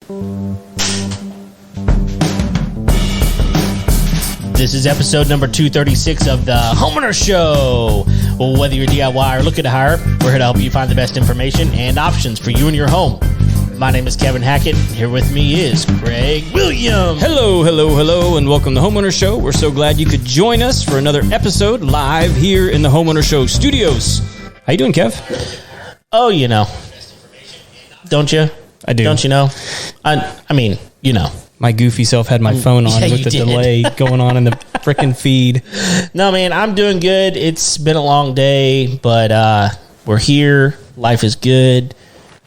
This is episode number 236 of the Homeowner Show. Well, whether you're DIY or looking to hire, we're here to help you find the best information and options for you and your home. My name is Kevin Hackett. Here with me is Craig Williams. Hello, and welcome to Homeowner Show. We're so glad you could join us for another episode live here in the Homeowner Show studios. How you doing, Kev? Oh, you know. Don't you? I do. Don't you know? I mean, you know. My goofy self had my phone on with the delay going on in the frickin' feed. No, man, I'm doing good. It's been a long day, but we're here. Life is good.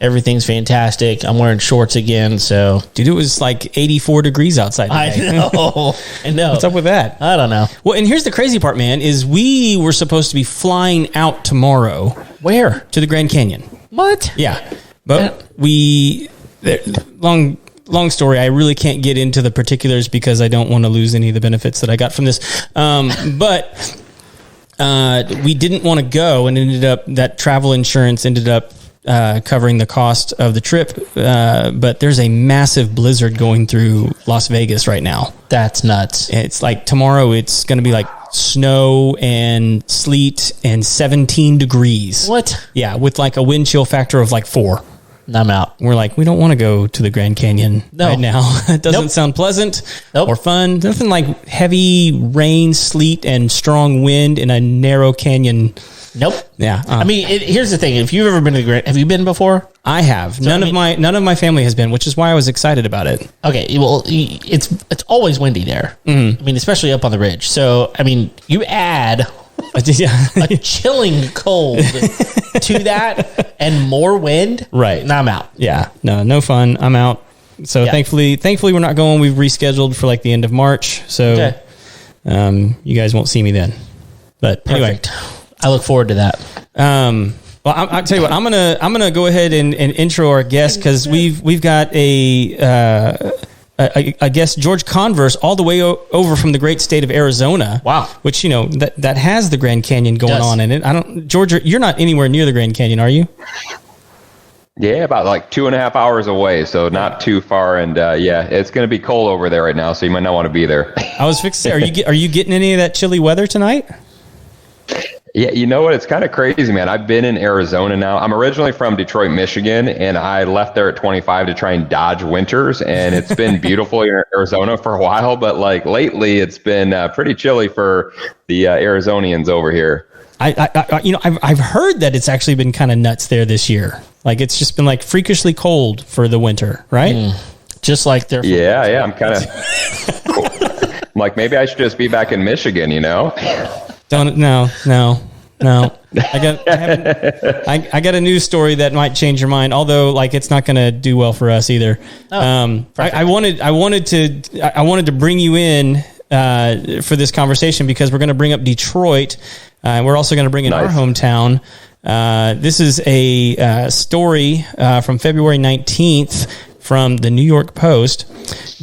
Everything's fantastic. I'm wearing shorts again, so. Dude, it was like 84 degrees outside today. I know. What's up with that? I don't know. Well, and here's the crazy part, man, is we were supposed to be flying out tomorrow. Where? To the Grand Canyon. What? Yeah. But long story, I really can't get into the particulars because I don't want to lose any of the benefits that I got from this. But we didn't want to go, and ended up that travel insurance ended up covering the cost of the trip. But there's a massive blizzard going through Las Vegas right now. That's nuts. It's like tomorrow it's going to be like snow and sleet and 17 degrees. What? Yeah, with like a wind chill factor of like 4. I'm out. We're like, we don't want to go to the Grand Canyon right now. It doesn't sound pleasant or fun. Nothing like heavy rain, sleet, and strong wind in a narrow canyon. Nope. Yeah. I mean, here's the thing. If you've ever been to the Grand, have you been before? I have. So, none of my family has been, which is why I was excited about it. Okay. Well, it's always windy there. Mm-hmm. I mean, especially up on the ridge. So, I mean, you add a chilling cold to that and more wind. Right. And I'm out. Yeah. No fun. I'm out. So thankfully we're not going. We've rescheduled for like the end of March. So you guys won't see me then. But Perfect. Anyway, I look forward to that. Well, I'll tell you what. I'm gonna go ahead and intro our guest because we've got a guest, George Converse, all the way over from the great state of Arizona. Wow. Which, you know, that has the Grand Canyon going on in it. George, you're not anywhere near the Grand Canyon, are you? Yeah, about like 2.5 hours away, so not too far. And it's going to be cold over there right now, so you might not want to be there. I was fixing to say, are you getting any of that chilly weather tonight? Yeah, you know what? It's kind of crazy, man. I've been in Arizona now. I'm originally from Detroit, Michigan, and I left there at 25 to try and dodge winters. And it's been beautiful in Arizona for a while, but like lately, it's been pretty chilly for the Arizonians over here. I've heard that it's actually been kind of nuts there this year. Like it's just been like freakishly cold for the winter, right? Just like they're. Yeah. I'm kind of cool. I'm like, maybe I should just be back in Michigan, you know? No. I got a news story that might change your mind. Although, like, it's not going to do well for us either. I wanted to bring you in for this conversation because we're going to bring up Detroit. We're also going to bring in our hometown. This is a story from February 19th from the New York Post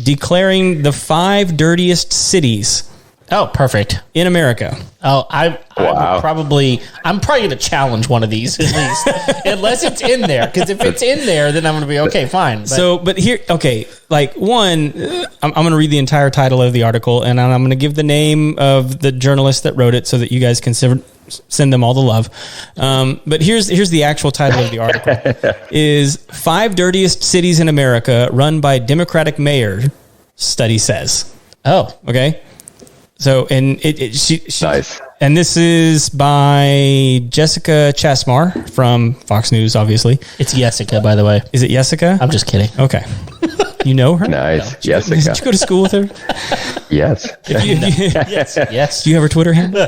declaring the 5 dirtiest cities. Oh, perfect. In America. Oh, I'm probably going to challenge one of these at least, unless it's in there. Because if it's in there, then I'm going to be okay, fine. But here, okay, like one, I'm going to read the entire title of the article, and I'm going to give the name of the journalist that wrote it, so that you guys can send them all the love. But here's the actual title of the article: is 5 dirtiest cities in America run by Democratic mayor. Study says. Oh, okay. So, and she nice. And this is by Jessica Chasmar from Fox News, obviously. It's Jessica, by the way. Is it Jessica? I'm just kidding. Okay. You know her? Nice. No. Jessica. Did you go to school with her? Yes. Yes. Do you have her Twitter handle?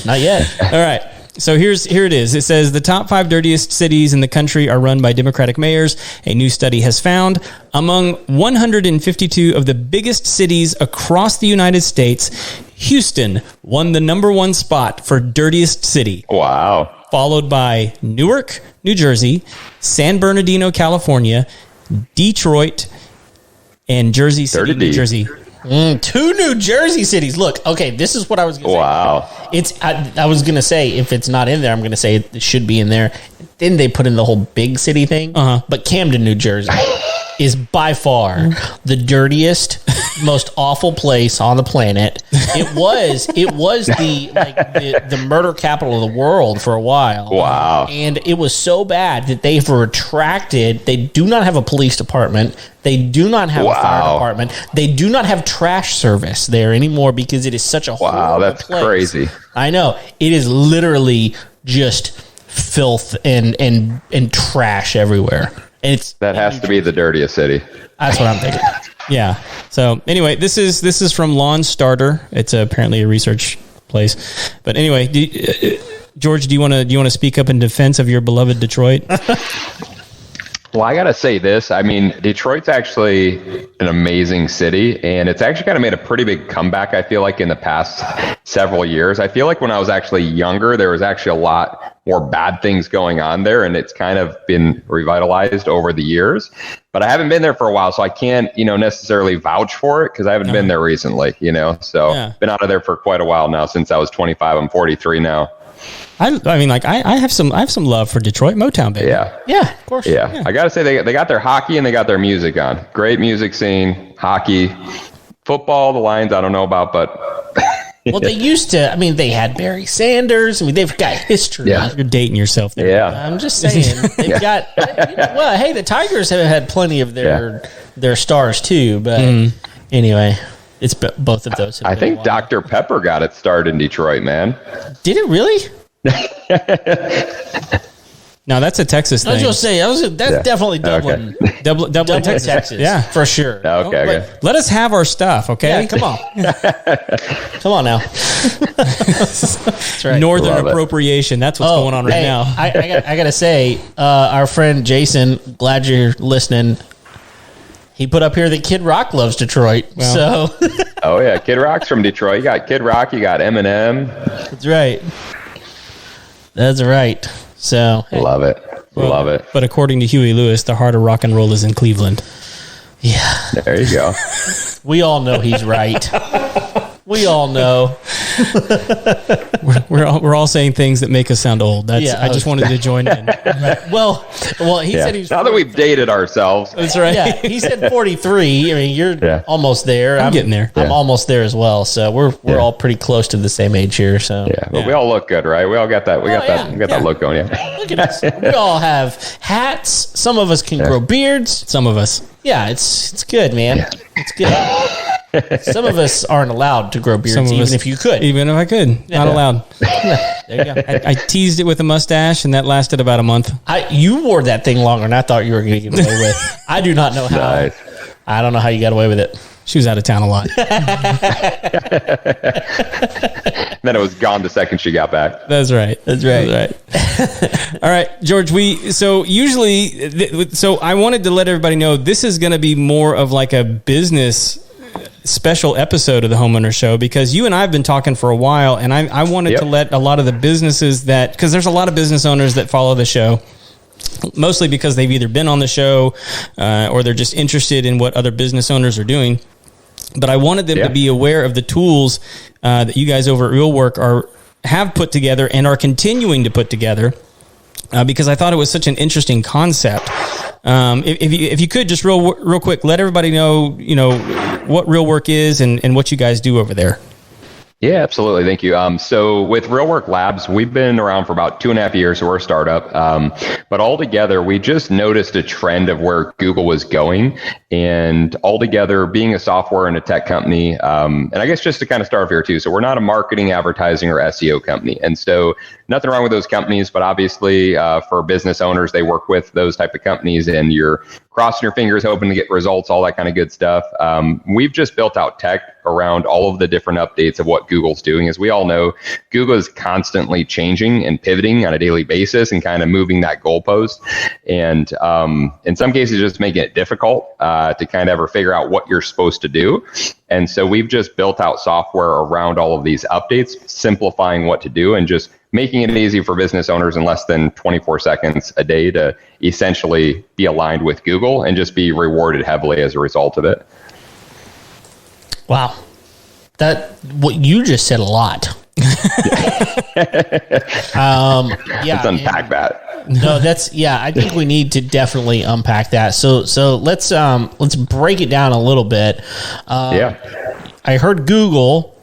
Not yet. All right. So here it is. It says the top 5 dirtiest cities in the country are run by Democratic mayors. A new study has found among 152 of the biggest cities across the United States, Houston won the number 1 spot for dirtiest city. Wow. Followed by Newark, New Jersey, San Bernardino, California, Detroit, and Jersey City, New Jersey. 2 New Jersey cities. Look, okay, this is what I was going to say. Wow. I was going to say, if it's not in there, I'm going to say it should be in there. Then they put in the whole big city thing. But Camden, New Jersey. is by far the dirtiest, most awful place on the planet. It was the murder capital of the world for a while. Wow. And it was so bad that they've retracted. They do not have a police department. They do not have a fire department. They do not have trash service there anymore because it is such a horrible that's place. crazy. I know. It is literally just filth and trash everywhere. And That has to be the dirtiest city. that's what I'm thinking. Yeah. So anyway, this is from Lawn Starter. It's apparently a research place. But anyway, George, do you want to speak up in defense of your beloved Detroit? Well, I got to say this. I mean, Detroit's actually an amazing city, and it's actually kind of made a pretty big comeback, I feel like, in the past several years. I feel like when I was actually younger, there was actually a lot more bad things going on there, and it's kind of been revitalized over the years. But I haven't been there for a while, so I can't, necessarily vouch for it because I haven't been there recently, So been out of there for quite a while now since I was 25. I'm 43 now. I mean, like I have some love for Detroit Motown, baby. Yeah, of course. Yeah. I gotta say they got their hockey and they got their music on. Great music scene, hockey, football. The Lions I don't know about, but well, they used to. I mean, they had Barry Sanders. I mean, they've got history. Yeah. You're dating yourself there. Yeah. I'm just saying they've got. Well, hey, the Tigers have had plenty of their stars too, but anyway. It's both of those. I think Dr. Pepper got it started in Detroit, man. Did it really? No, that's a Texas thing. I was going to say, that's definitely Dublin. Okay. Dublin, Texas. Yeah, for sure. Okay. Let us have our stuff, okay? Yeah, come on. Come on now. That's right. Northern appropriation. That's what's going on right now. I got to say, our friend Jason, glad you're listening. He put up here that Kid Rock loves Detroit. Well, so, oh yeah, Kid Rock's from Detroit. You got Kid Rock, you got Eminem. That's right. That's right. So love it, love it. But according to Huey Lewis, the heart of rock and roll is in Cleveland. Yeah, there you go. We all know he's right. We all know. we're all saying things that make us sound old. I just wanted to join in. Right. Well, he said he's now that we've dated ourselves. That's right. Yeah, he said 43. I mean, you're almost there. I'm getting there. I'm almost there as well. So we're all pretty close to the same age here. So but we all look good, right? We all got that. We got that look going. Yeah. Look at us. We all have hats. Some of us can grow beards. Some of us. Yeah, it's good, man. Yeah. It's good. Some of us aren't allowed to grow beards, even if you could. Even if I could. Not allowed. There you go. I teased it with a mustache, and that lasted about a month. You wore that thing longer than I thought you were going to get away with. I do not know how. Nice. I don't know how you got away with it. She was out of town a lot. Then it was gone the second she got back. That's right. All right, George, so I wanted to let everybody know this is going to be more of like a business special episode of the Homeowner Show because you and I have been talking for a while, and I wanted to let a lot of the businesses because there's a lot of business owners that follow the show, mostly because they've either been on the show or they're just interested in what other business owners are doing. But I wanted them to be aware of the tools that you guys over at Real Work have put together and are continuing to put together because I thought it was such an interesting concept. If you could just real quick, let everybody know, what Real Work is and what you guys do over there. Yeah, absolutely. Thank you. So with Real Work Labs, we've been around for about 2.5 years. So we're a startup. But altogether, we just noticed a trend of where Google was going. And altogether, being a software and a tech company, and I guess just to kind of start off here too. So we're not a marketing, advertising, or SEO company. And so nothing wrong with those companies, but obviously for business owners, they work with those type of companies and you're crossing your fingers, hoping to get results, all that kind of good stuff. We've just built out tech around all of the different updates of what Google's doing. As we all know, Google is constantly changing and pivoting on a daily basis and kind of moving that goalpost. And in some cases, just making it difficult to kind of ever figure out what you're supposed to do. And so we've just built out software around all of these updates, simplifying what to do and just making it easy for business owners in less than 24 seconds a day to essentially be aligned with Google and just be rewarded heavily as a result of it. Wow. What you just said a lot. Let's unpack that. No, I think we need to definitely unpack that. So let's break it down a little bit. I heard Google,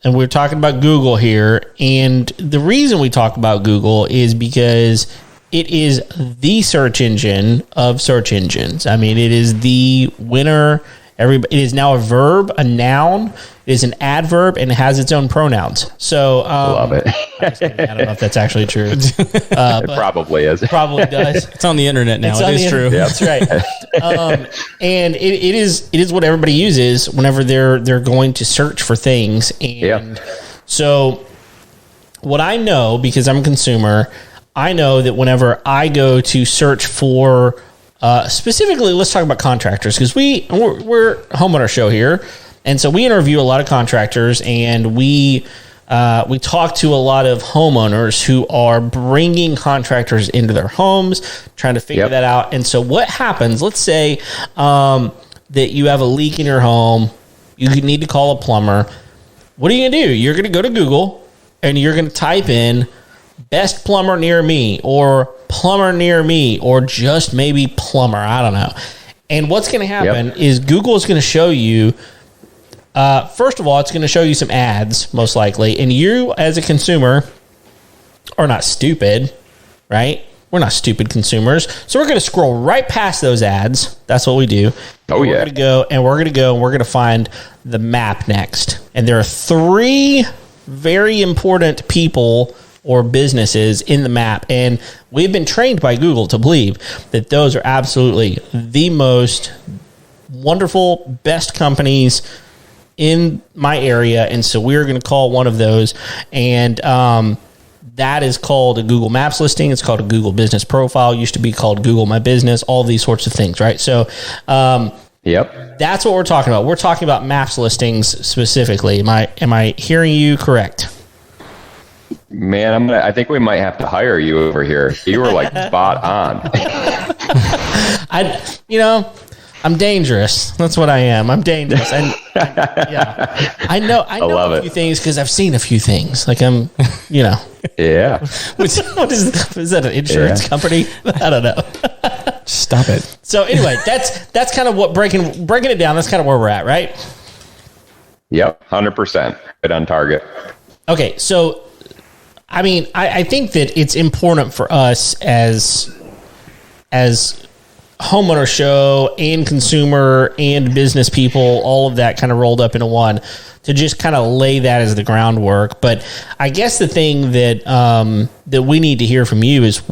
and we're talking about Google here, and the reason we talk about Google is because it is the search engine of search engines. I mean, it is the winner. It is now a verb, a noun. It is an adverb, and it has its own pronouns. So, love it. I don't know if that's actually true. It probably is. It probably does. It's on the internet now. It is true. That's right. And it is what everybody uses whenever they're going to search for things. And so, what I know, because I'm a consumer, I know that whenever I go to search for specifically, let's talk about contractors, because we're a homeowner show here, and so we interview a lot of contractors, and we talk to a lot of homeowners who are bringing contractors into their homes, trying to figure that out. And so what happens? Let's say that you have a leak in your home, you need to call a plumber. What are you gonna do? You're gonna go to Google and you're gonna type in best plumber near me, or plumber near me, or just maybe plumber. I don't know. And what's going to happen is Google is going to show you, first of all, it's going to show you some ads, most likely. And you, as a consumer, are not stupid, right? We're not stupid consumers. So we're going to scroll right past those ads. That's what we do. We're going to go and we're going to find the map next. And there are 3 very important people or businesses in the map. And we've been trained by Google to believe that those are absolutely the most wonderful, best companies in my area. And so we're going to call one of those. And that is called a Google Maps listing. It's called a Google Business Profile. It used to be called Google My Business, all these sorts of things, right? So that's what we're talking about. We're talking about maps listings specifically. Am I hearing you correct? Man, I think we might have to hire you over here. You were like spot on. I'm dangerous. That's what I am. I'm dangerous. And I know a few things because I've seen a few things. Like I'm. Yeah. What is that? An insurance company? I don't know. Stop it. So anyway, that's kind of what breaking it down. That's kind of where we're at, right? Yep, 100%. Right on target. Okay, so. I mean, I think that it's important for us as homeowner show and consumer and business people, all of that kind of rolled up into one, to just kind of lay that as the groundwork. But I guess the thing that that we need to hear from you is,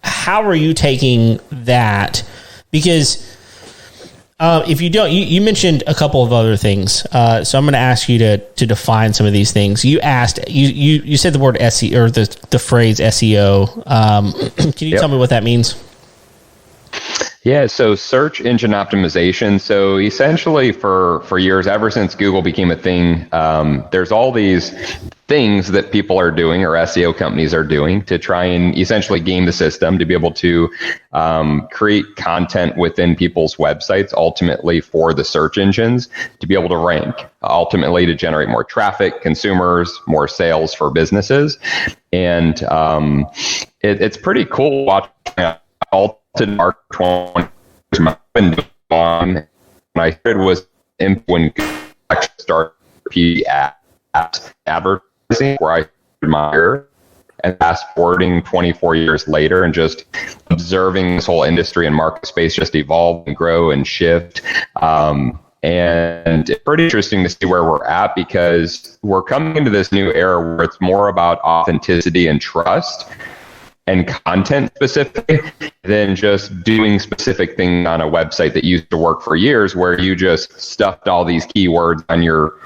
how are you taking that? Because if you don't, you mentioned a couple of other things. So I'm going to ask you to define some of these things. You asked, you said the word SEO, or the phrase SEO. Can you tell me what that means? Yeah, so search engine optimization. So essentially for years, ever since Google became a thing, there's all these things that people are doing, or SEO companies are doing, to try and essentially game the system to be able to create content within people's websites, ultimately for the search engines, to be able to rank, ultimately to generate more traffic, consumers, more sales for businesses. And it's pretty cool watching all to Mark 20 when I heard was when I started advertising, where I admire, and fast forwarding 24 years later and just observing this whole industry and market space just evolve and grow and shift. And it's pretty interesting to see where we're at, because we're coming into this new era where it's more about authenticity and trust and content specific than just doing specific things on a website that used to work for years, where you just stuffed all these keywords on your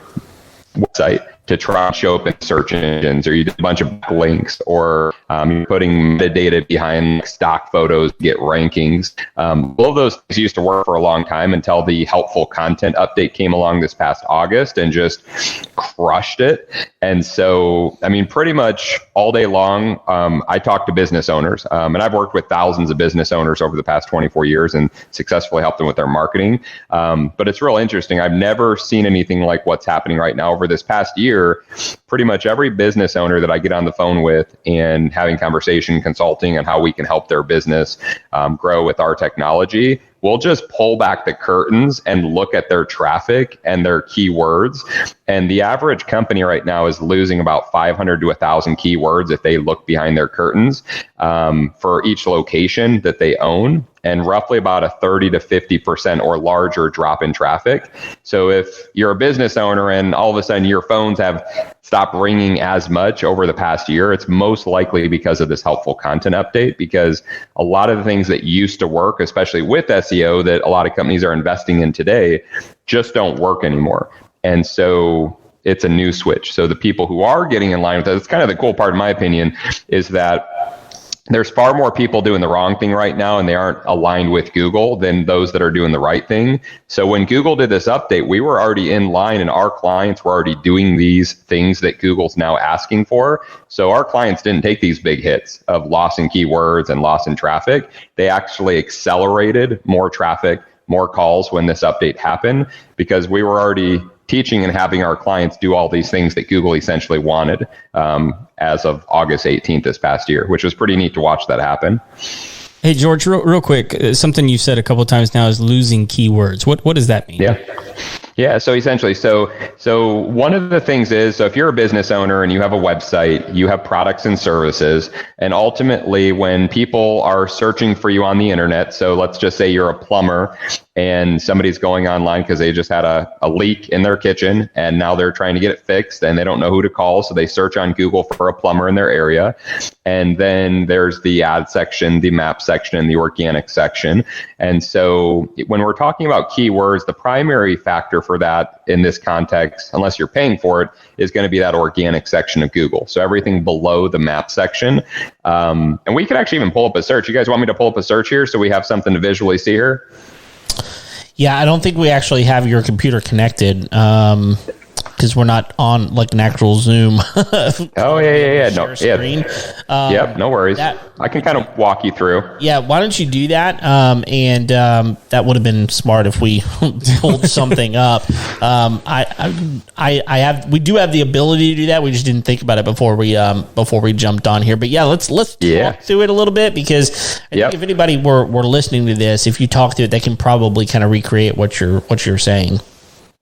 website to try and show up in search engines, or you did a bunch of links, or you're putting metadata behind stock photos to get rankings. All of those things used to work for a long time until the helpful content update came along this past August and just crushed it. And so, I mean, pretty much all day long, I talk to business owners, and I've worked with thousands of business owners over the past 24 years and successfully helped them with their marketing. But it's real interesting. I've never seen anything like what's happening right now over this past year. year, pretty much every business owner that I get on the phone with and having conversation, consulting on how we can help their business grow with our technology, we'll just pull back the curtains and look at their traffic and their keywords. And the average company right now is losing about 500 to 1,000 keywords if they look behind their curtains for each location that they own, and roughly about a 30 to 50% or larger drop in traffic. So if you're a business owner and all of a sudden your phones have stopped ringing as much over the past year, it's most likely because of this helpful content update, because a lot of the things that used to work, especially with SEO, that a lot of companies are investing in today, just don't work anymore. And so it's a new switch. So the people who are getting in line with it, it's kind of the cool part, in my opinion, is that there's far more people doing the wrong thing right now, and they aren't aligned with Google, than those that are doing the right thing. So when Google did this update, we were already in line, and our clients were already doing these things that Google's now asking for. So our clients didn't take these big hits of loss in keywords and loss in traffic. They actually accelerated more traffic, more calls when this update happened, because we were already teaching and having our clients do all these things that Google essentially wanted as of August 18th this past year, which was pretty neat to watch that happen. Hey, George, real quick, something you've said a couple of times now is losing keywords. What does that mean? Yeah. So essentially, so one of the things is, so if you're a business owner and you have a website, you have products and services, and ultimately when people are searching for you on the internet, so let's just say you're a plumber and somebody's going online because they just had a leak in their kitchen and now they're trying to get it fixed and they don't know who to call. So they search on Google for a plumber in their area. And then there's the ad section, the map section, and the organic section. And so when we're talking about keywords, the primary factor for that in this context, unless you're paying for it, is going to be that organic section of Google. So everything below the map section. And we can actually even pull up a search. You guys want me to pull up a search here so we have something to visually see here? Yeah, I don't think we actually have your computer connected because we're not on like an actual Zoom. Oh, yeah. No, screen. Yep, no worries. I can kind of walk you through. Yeah, why don't you do that? And that would have been smart if we pulled something up. We do have the ability to do that. We just didn't think about it before we jumped on here. But yeah, let's talk through it a little bit, because I think if anybody were listening to this, if you talk to it, they can probably kind of recreate what you're saying.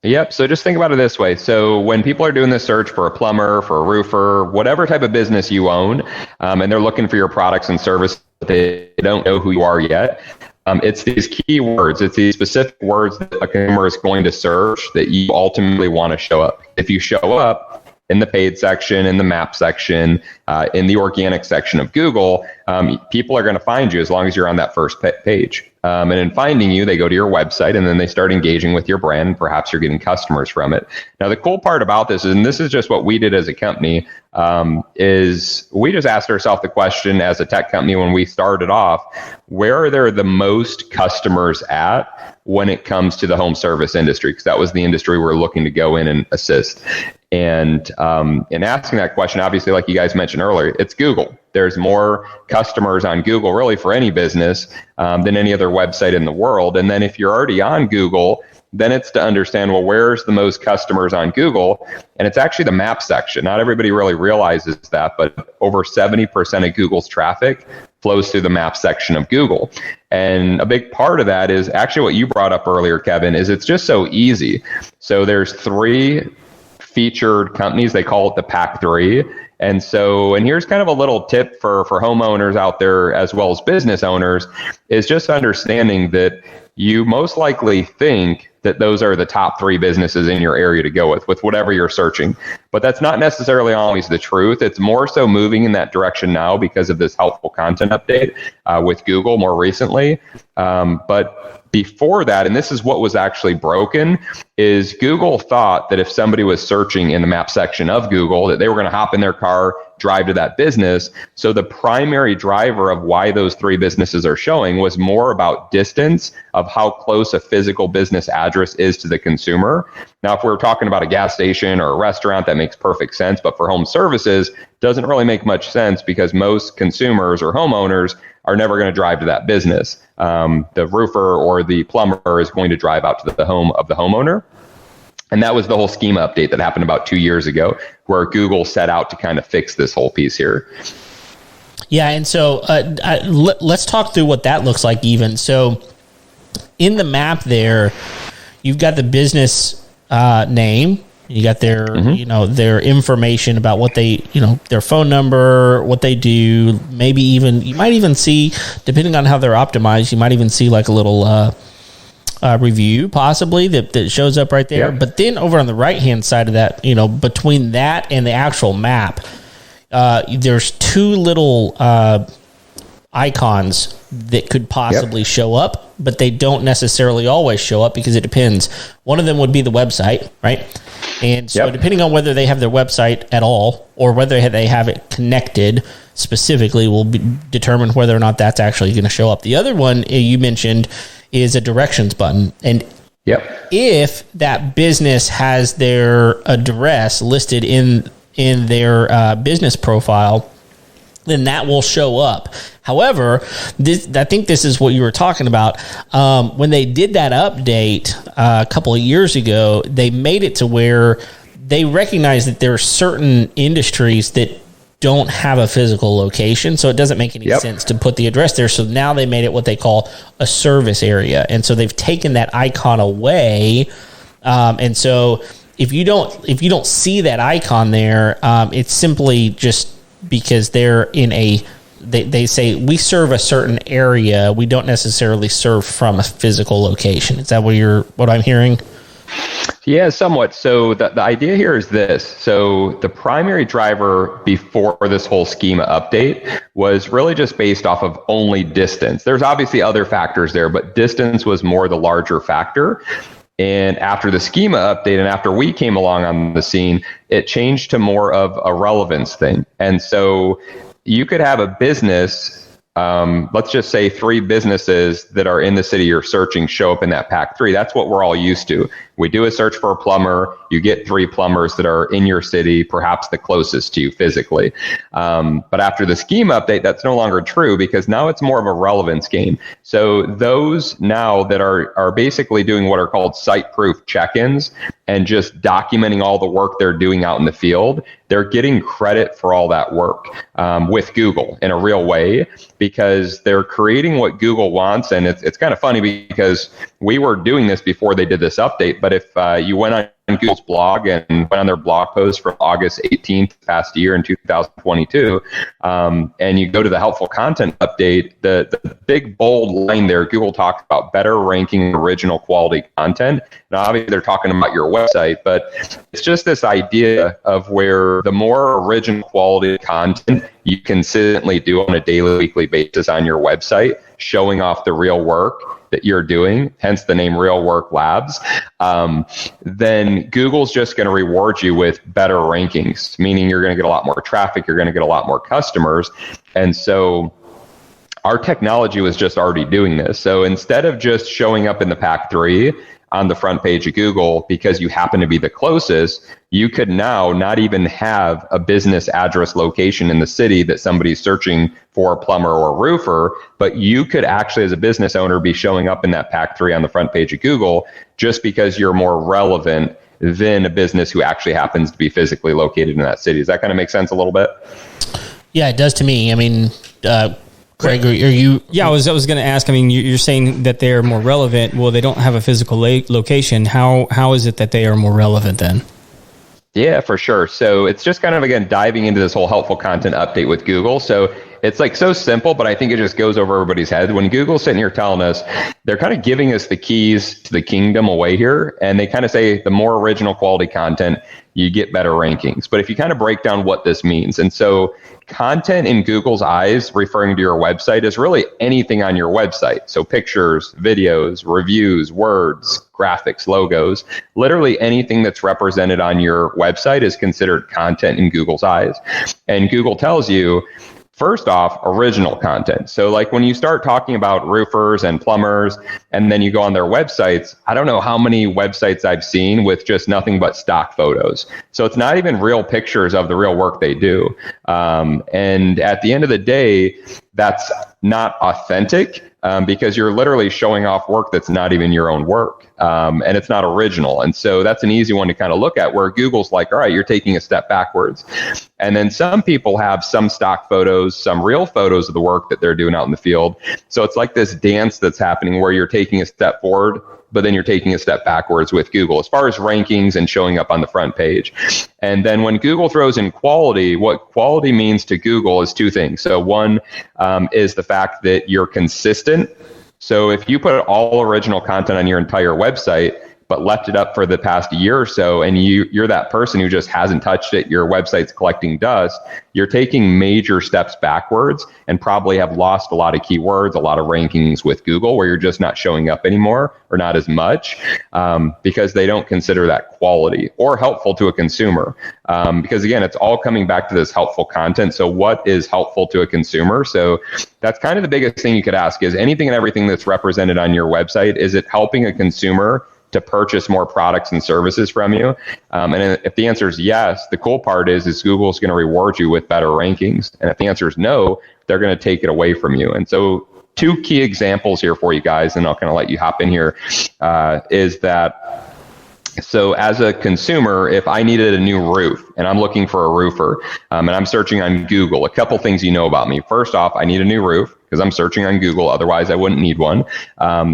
Yep. So just think about it this way. So when people are doing this search for a plumber, for a roofer, whatever type of business you own, and they're looking for your products and services, but they don't know who you are yet, it's these keywords. It's these specific words that a consumer is going to search that you ultimately want to show up. If you show up in the paid section, in the map section, in the organic section of Google, people are going to find you as long as you're on that first page. And in finding you, they go to your website and then they start engaging with your brand, and perhaps you're getting customers from it. Now, the cool part about this, and this is just what we did as a company, is we just asked ourselves the question as a tech company when we started off, where are there the most customers at when it comes to the home service industry? Because that was the industry we're looking to go in and assist. And in asking that question, obviously, like you guys mentioned earlier, it's Google. There's more customers on Google really for any business than any other website in the world. And then if you're already on Google, then it's to understand, well, where's the most customers on Google? And it's actually the map section. Not everybody really realizes that, but over 70% of Google's traffic flows through the map section of Google. And a big part of that is actually what you brought up earlier, Kevin, is it's just so easy. So there's 3 featured companies. They call it the Pack 3. And here's kind of a little tip for homeowners out there as well as business owners, is just understanding that you most likely think that those are the top 3 businesses in your area to go with whatever you're searching. But that's not necessarily always the truth. It's more so moving in that direction now because of this helpful content update with Google more recently. But before that, and this is what was actually broken, is Google thought that if somebody was searching in the map section of Google, that they were going to hop in their car, drive to that business. So the primary driver of why those 3 businesses are showing was more about distance, of how close a physical business address is to the consumer. Now, if we're talking about a gas station or a restaurant, that makes perfect sense. But for home services, doesn't really make much sense, because most consumers or homeowners are never going to drive to that business. The roofer or the plumber is going to drive out to the home of the homeowner. And that was the whole schema update that happened about 2 years ago, where Google set out to kind of fix this whole piece here. Yeah, and so let's talk through what that looks like even. So in the map there, you've got the business name, you got their, their information about what they, their phone number, what they do, maybe even, you might even see, depending on how they're optimized, you might even see like a little review possibly that shows up right there. Yep. But then over on the right-hand side of that, between that and the actual map, there's two little icons that could possibly show up, but they don't necessarily always show up because it depends. One of them would be the website, right? And so depending on whether they have their website at all or whether they have it connected specifically will determine whether or not that's actually going to show up. The other one you mentioned is a directions button. And if that business has their address listed in their business profile, then that will show up. However, I think this is what you were talking about. When they did that update a couple of years ago, they made it to where they recognize that there are certain industries that don't have a physical location, so it doesn't make any sense to put the address there. So now they made it what they call a service area, and so they've taken that icon away. And so if you don't see that icon there, it's simply just because they're in they say we serve a certain area. We don't necessarily serve from a physical location. Is that what I'm hearing? Yeah, somewhat. So the idea here is this. So the primary driver before this whole schema update was really just based off of only distance. There's obviously other factors there, but distance was more the larger factor. And after the schema update and after we came along on the scene, it changed to more of a relevance thing. And so you could have a business, let's just say 3 businesses that are in the city you're searching show up in that pack 3. That's what we're all used to. We do a search for a plumber. You get 3 plumbers that are in your city, perhaps the closest to you physically. But after the schema update, that's no longer true because now it's more of a relevance game. So those now that are basically doing what are called site-proof check-ins and just documenting all the work they're doing out in the field, they're getting credit for all that work with Google in a real way because they're creating what Google wants. And it's kind of funny because we were doing this before they did this update. But if you went on Google's blog and went on their blog post from August 18th past year in 2022, and you go to the helpful content update, the big bold line there, Google talks about better ranking original quality content. Now, obviously, they're talking about your website, but it's just this idea of where the more original quality content you consistently do on a daily, weekly basis on your website, showing off the real work that you're doing, hence the name Real Work Labs, then Google's just going to reward you with better rankings, meaning you're going to get a lot more traffic, you're going to get a lot more customers. And so our technology was just already doing this. So instead of just showing up in the pack 3 on the front page of Google because you happen to be the closest, you could now not even have a business address location in the city that somebody's searching for a plumber or a roofer, but you could actually, as a business owner, be showing up in that pack 3 on the front page of Google just because you're more relevant than a business who actually happens to be physically located in that city. Does that kind of make sense a little bit? Yeah, it does to me. I mean, Greg, are you? Yeah, I was going to ask. I mean, you're saying that they're more relevant. Well, they don't have a physical location. How is it that they are more relevant then? Yeah, for sure. So it's just kind of, again, diving into this whole helpful content update with Google. So it's like so simple, but I think it just goes over everybody's head. When Google's sitting here telling us, they're kind of giving us the keys to the kingdom away here. And they kind of say the more original quality content, you get better rankings. But if you kind of break down what this means, and so content in Google's eyes, referring to your website, is really anything on your website. So pictures, videos, reviews, words, graphics, logos, literally anything that's represented on your website is considered content in Google's eyes. And Google tells you, first off, original content. So like when you start talking about roofers and plumbers, and then you go on their websites, I don't know how many websites I've seen with just nothing but stock photos. So it's not even real pictures of the real work they do. And at the end of the day, that's not authentic. Because you're literally showing off work that's not even your own work, and it's not original. And so that's an easy one to kind of look at, where Google's like, all right, you're taking a step backwards. And then some people have some stock photos, some real photos of the work that they're doing out in the field. So it's like this dance that's happening where you're taking a step forward, but then you're taking a step backwards with Google as far as rankings and showing up on the front page. And then when Google throws in quality, what quality means to Google is two things. So one is the fact that you're consistent. So if you put all original content on your entire website, but left it up for the past year or so, and you're that person who just hasn't touched it, your website's collecting dust, you're taking major steps backwards and probably have lost a lot of keywords, a lot of rankings with Google, where you're just not showing up anymore, or not as much, because they don't consider that quality or helpful to a consumer. Because again, it's all coming back to this helpful content. So what is helpful to a consumer? So that's kind of the biggest thing you could ask, is anything and everything that's represented on your website, is it helping a consumer to purchase more products and services from you? And if the answer is yes, the cool part is Google's going to reward you with better rankings. And if the answer is no, they're going to take it away from you. And so two key examples here for you guys, and I'll kind of let you hop in here, is that, so as a consumer, if I needed a new roof and I'm looking for a roofer, and I'm searching on Google, a couple things you know about me. First off, I need a new roof because I'm searching on Google. Otherwise, I wouldn't need one.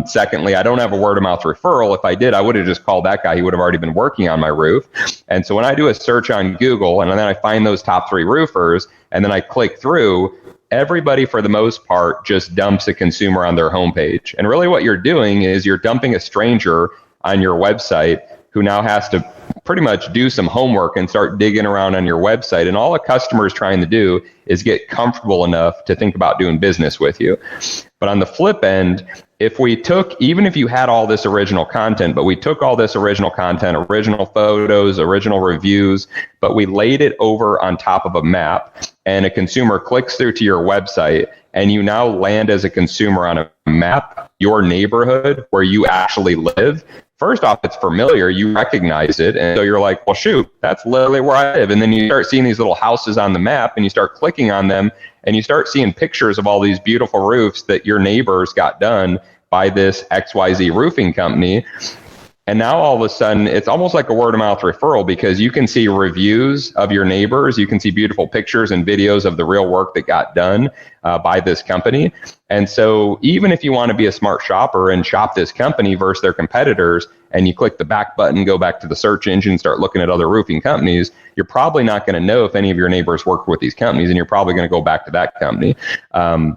Secondly, I don't have a word of mouth referral. If I did, I would have just called that guy. He would have already been working on my roof. And so when I do a search on Google and then I find those top 3 roofers and then I click through, everybody for the most part just dumps a consumer on their homepage. And really what you're doing is you're dumping a stranger on your website who now has to pretty much do some homework and start digging around on your website. And all a customer is trying to do is get comfortable enough to think about doing business with you. But on the flip end, if we took, even if you had all this original content, but we took all this original content, original photos, original reviews, but we laid it over on top of a map, and a consumer clicks through to your website, and you now land as a consumer on a map, your neighborhood where you actually live. First off, it's familiar, you recognize it, and so you're like, well, shoot, that's literally where I live. And then you start seeing these little houses on the map, and you start clicking on them, and you start seeing pictures of all these beautiful roofs that your neighbors got done by this XYZ roofing company. And now all of a sudden, it's almost like a word of mouth referral, because you can see reviews of your neighbors. You can see beautiful pictures and videos of the real work that got done by this company. And so even if you want to be a smart shopper and shop this company versus their competitors, and you click the back button, go back to the search engine, start looking at other roofing companies, you're probably not going to know if any of your neighbors work with these companies, and you're probably going to go back to that company.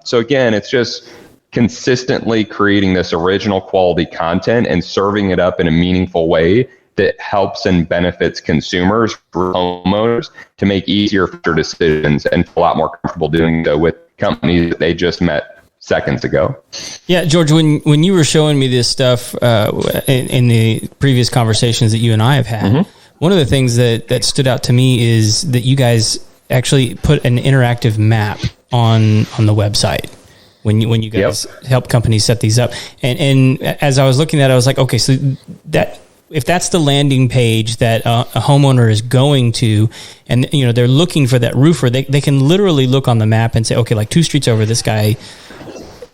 So again, it's just consistently creating this original quality content and serving it up in a meaningful way that helps and benefits consumers, homeowners, to make easier future decisions and feel a lot more comfortable doing so with companies that they just met seconds ago. Yeah, George, when you were showing me this stuff in the previous conversations that you and I have had, one of the things that stood out to me is that you guys actually put an interactive map on the website when you guys help companies set these up. And as I was looking at it, I was like, okay, so that if that's the landing page that a homeowner is going to, and they're looking for that roofer, they can literally look on the map and say, okay, like 2 streets over, this guy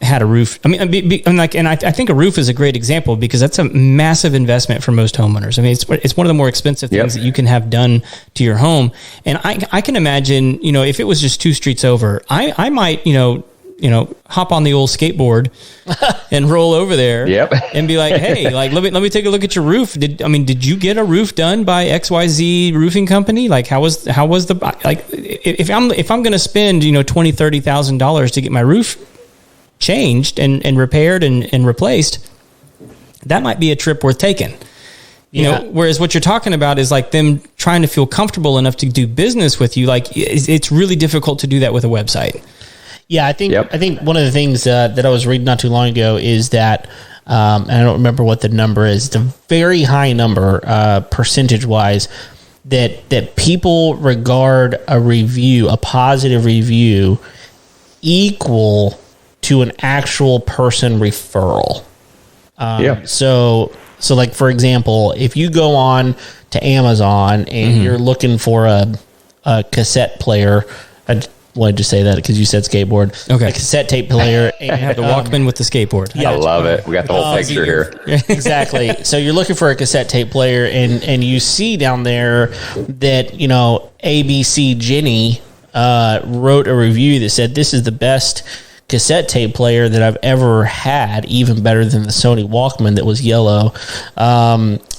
had a roof. I think a roof is a great example, because that's a massive investment for most homeowners. I mean, it's one of the more expensive things that you can have done to your home. And I can imagine, if it was just 2 streets over, I might, hop on the old skateboard and roll over there and be like, hey, like, let me take a look at your roof. Did you get a roof done by XYZ roofing company? Like, how was the, like, if I'm going to spend, $20,000-$30,000 to get my roof changed and repaired and replaced, that might be a trip worth taking. Whereas what you're talking about is like them trying to feel comfortable enough to do business with you. Like, it's really difficult to do that with a website. Yeah, I think one of the things that I was reading not too long ago is that, and I don't remember what the number is, it's a very high number, percentage-wise, that people regard a positive review, equal to an actual person referral. So like, for example, if you go on to Amazon and you're looking for a cassette player I wanted to say that because you said skateboard. Okay. A cassette tape player. And, I have the Walkman with the skateboard. I love it. We got the whole picture here. Exactly. So you're looking for a cassette tape player, and you see down there that, ABC Jenny wrote a review that said this is the best cassette tape player that I've ever had, even better than the Sony Walkman that was yellow.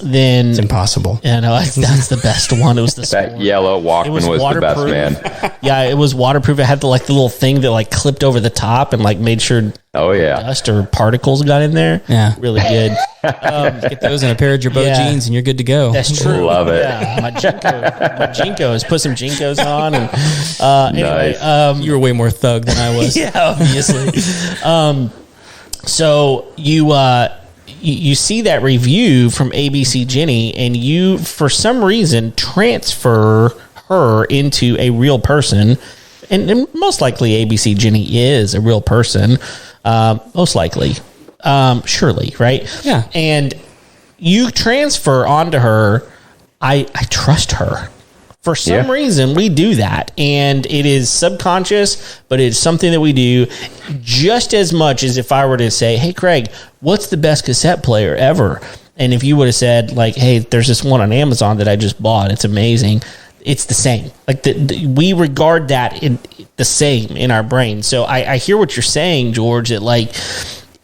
Then It's impossible. Yeah, no, that's the best one. It was the That yellow Walkman was the best, man. Yeah, it was waterproof. It had the little thing that clipped over the top and made sure Oh yeah, dust or particles got in there. Yeah. Really good. Get those in a pair of Jerbo jeans and you're good to go. That's true. Love it. Yeah, my Jinkos. Put some Jinkos on. And anyway, Nice. You were way more thug than I was. yeah, obviously. So you see that review from ABC Jenny, and you, for some reason, transfer her into a real person, and most likely ABC Jenny is a real person, most likely, surely, right? Yeah. And you transfer onto her. I trust her. For some reason, we do that, and it is subconscious, but it's something that we do just as much as if I were to say, hey, Craig, what's the best cassette player ever? And if you would have said, hey, there's this one on Amazon that I just bought. It's amazing. It's the same. We regard that the same in our brain. So I hear what you're saying, George, that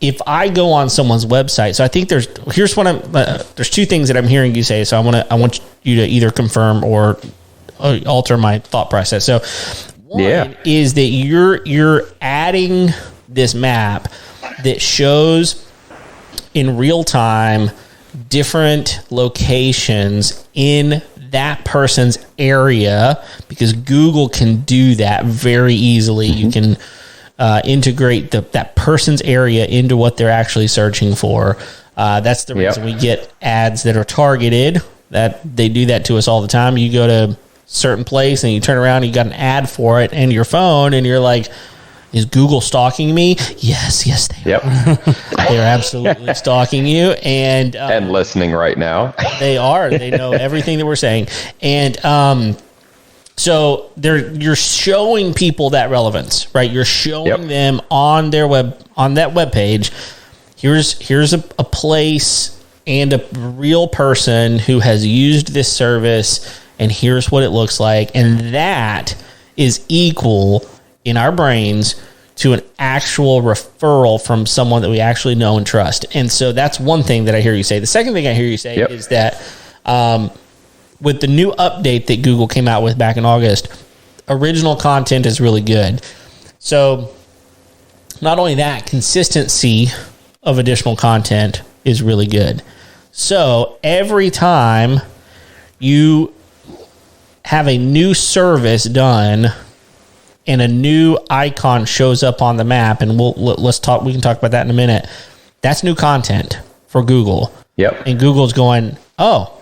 if I go on someone's website, so I think there's two things that I'm hearing you say. So I want you to either confirm or alter my thought process. So one is that you're adding this map that shows in real time different locations in that person's area, because Google can do that very easily. You can integrate that person's area into what they're actually searching for. That's the reason we get ads that are targeted. That they do that to us all the time. You go to certain place and you turn around and you got an ad for it in your phone, and you're like, is Google stalking me? Yes, they are. They're absolutely stalking you, and listening right now. They are. They know everything that we're saying, and so you're showing people that relevance, right? You're showing them on that web page. Here's a place and a real person who has used this service, and here's what it looks like, and that is equal in our brains to an actual referral from someone that we actually know and trust. And so that's one thing that I hear you say. The second thing I hear you say is that with the new update that Google came out with back in August, original content is really good. So not only that, consistency of additional content is really good. So every time you have a new service done and a new icon shows up on the map, and we can talk about that in a minute. That's new content for Google. And Google's going, oh,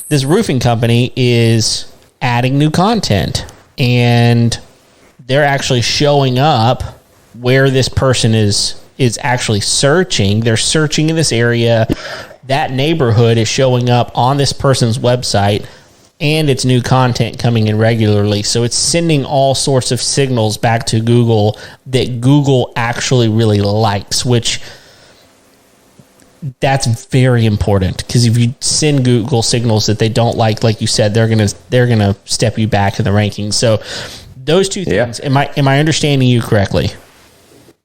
this roofing company is adding new content, and they're actually showing up where this person is actually searching. They're searching in this area. That neighborhood is showing up on this person's website, and it's new content coming in regularly. So it's sending all sorts of signals back to Google that Google actually really likes, which that's very important, because if you send Google signals that they don't like you said, they're gonna step you back in the rankings. So those two things, am I understanding you correctly?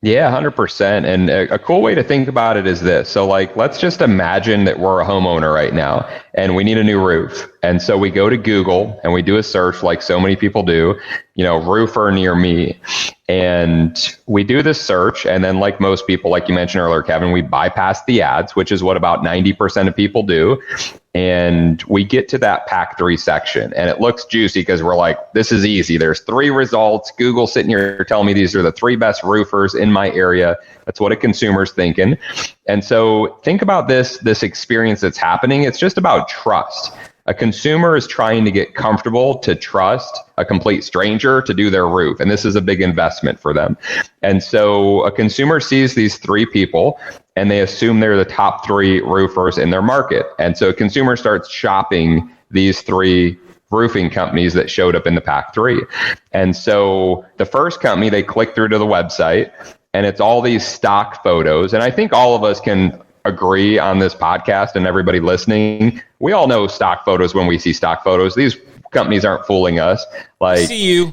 Yeah, 100%. And a cool way to think about it is this. So let's just imagine that we're a homeowner right now and we need a new roof. And so we go to Google and we do a search like so many people do, roofer near me. And we do this search. And then like most people, like you mentioned earlier, Kevin, we bypass the ads, which is what about 90% of people do. And we get to that pack 3 section, and it looks juicy because we're like, this is easy. There's 3 results. Google's sitting here telling me these are the 3 best roofers in my area. That's what a consumer's thinking. And so think about this experience that's happening. It's just about trust. A consumer is trying to get comfortable to trust a complete stranger to do their roof. And this is a big investment for them. And so a consumer sees these 3 people and they assume they're the top 3 roofers in their market. And so a consumer starts shopping these 3 roofing companies that showed up in the pack 3. And so the first company, they click through to the website, and it's all these stock photos. And I think all of us can agree on this podcast, and everybody listening, we all know stock photos when we see stock photos. These companies aren't fooling us. Like, see you.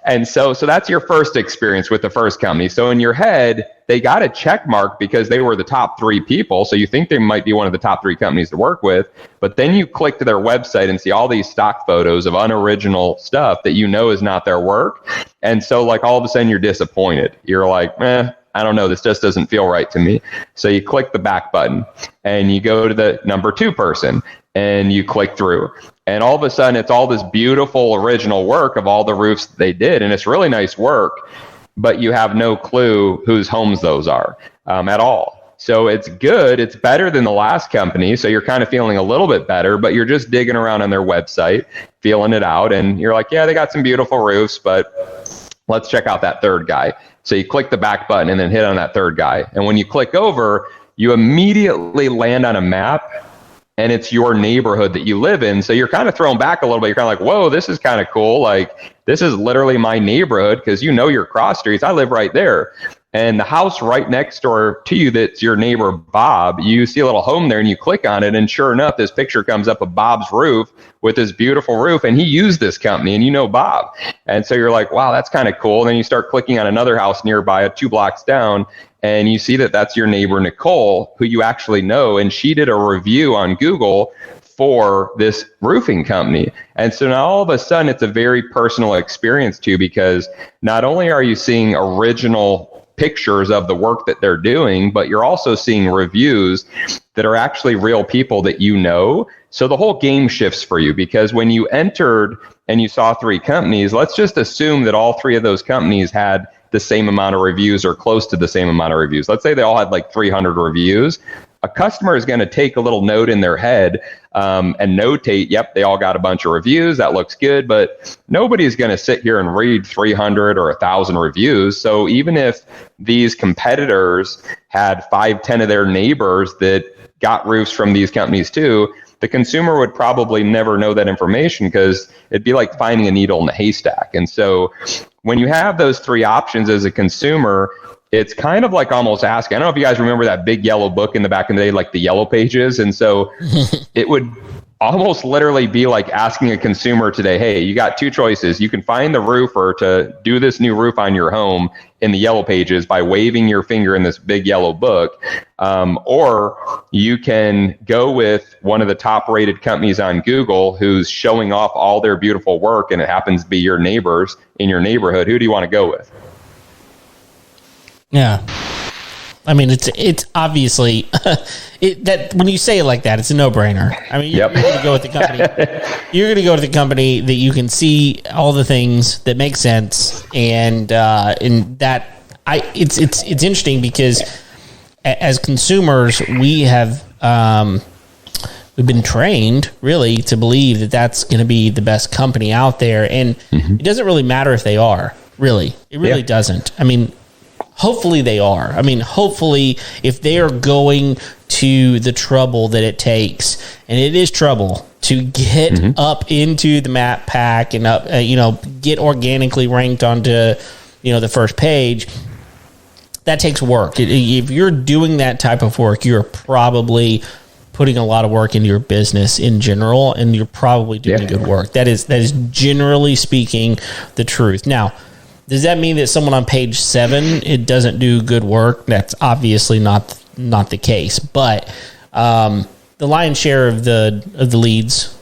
And so that's your first experience with the first company. So in your head, they got a check mark because they were the top 3 people. So you think they might be one of the top 3 companies to work with. But then you click to their website and see all these stock photos of unoriginal stuff that you know is not their work. And so like all of a sudden you're disappointed. You're like, I don't know, this just doesn't feel right to me. So you click the back button and you go to the number 2 person and you click through. And all of a sudden it's all this beautiful original work of all the roofs they did. And it's really nice work, but you have no clue whose homes those are at all. So it's good. It's better than the last company. So you're kind of feeling a little bit better, but you're just digging around on their website, feeling it out. And you're like, yeah, they got some beautiful roofs, but let's check out that third guy. So you click the back button and then hit on that third guy. And when you click over, you immediately land on a map, and it's your neighborhood that you live in. So you're kind of thrown back a little bit. You're kind of like, whoa, this is kind of cool. Like, this is literally my neighborhood, because you know your cross streets. I live right there. And the house right next door to you, that's your neighbor, Bob, you see a little home there and you click on it. And sure enough, this picture comes up of Bob's roof with his beautiful roof. And he used this company, and you know Bob. And so you're like, wow, that's kind of cool. And then you start clicking on another house nearby, 2 blocks down, and you see that that's your neighbor, Nicole, who you actually know. And she did a review on Google for this roofing company. And so now all of a sudden it's a very personal experience too, because not only are you seeing original pictures of the work that they're doing, but you're also seeing reviews that are actually real people that you know. So the whole game shifts for you, because when you entered and you saw 3 companies, let's just assume that all 3 of those companies had the same amount of reviews or close to the same amount of reviews. Let's say they all had like 300 reviews. A customer is going to take a little note in their head and notate, yep, they all got a bunch of reviews. That looks good. But nobody's going to sit here and read 300 or 1,000 reviews. So even if these competitors had 5-10 of their neighbors that got roofs from these companies too, the consumer would probably never know that information, because it'd be like finding a needle in a haystack. And so when you have those 3 options as a consumer, it's kind of like almost asking, I don't know if you guys remember that big yellow book in the back of the day, like the Yellow Pages. And so it would almost literally be like asking a consumer today, hey, you got 2 choices. You can find the roofer to do this new roof on your home in the Yellow Pages by waving your finger in this big yellow book. Or you can go with one of the top rated companies on Google who's showing off all their beautiful work, and it happens to be your neighbors in your neighborhood. Who do you want to go with? Yeah. I mean, it's obviously that when you say it like that, it's a no-brainer. I mean, you're going to go with the company. You're going to go to the company that you can see all the things that make sense, and that it's interesting because as consumers, we've been trained really to believe that that's going to be the best company out there, and it doesn't really matter if they are. Really, it really doesn't. I mean, hopefully they are. I mean, hopefully if they are going to the trouble that it takes, and it is trouble to get up into the map pack and up, get organically ranked onto, the first page. That takes work. If you're doing that type of work, you're probably putting a lot of work into your business in general, and you're probably doing good work. That is generally speaking the truth. Now, does that mean that someone on page 7 it doesn't do good work? That's obviously not the case. But the lion's share of the leads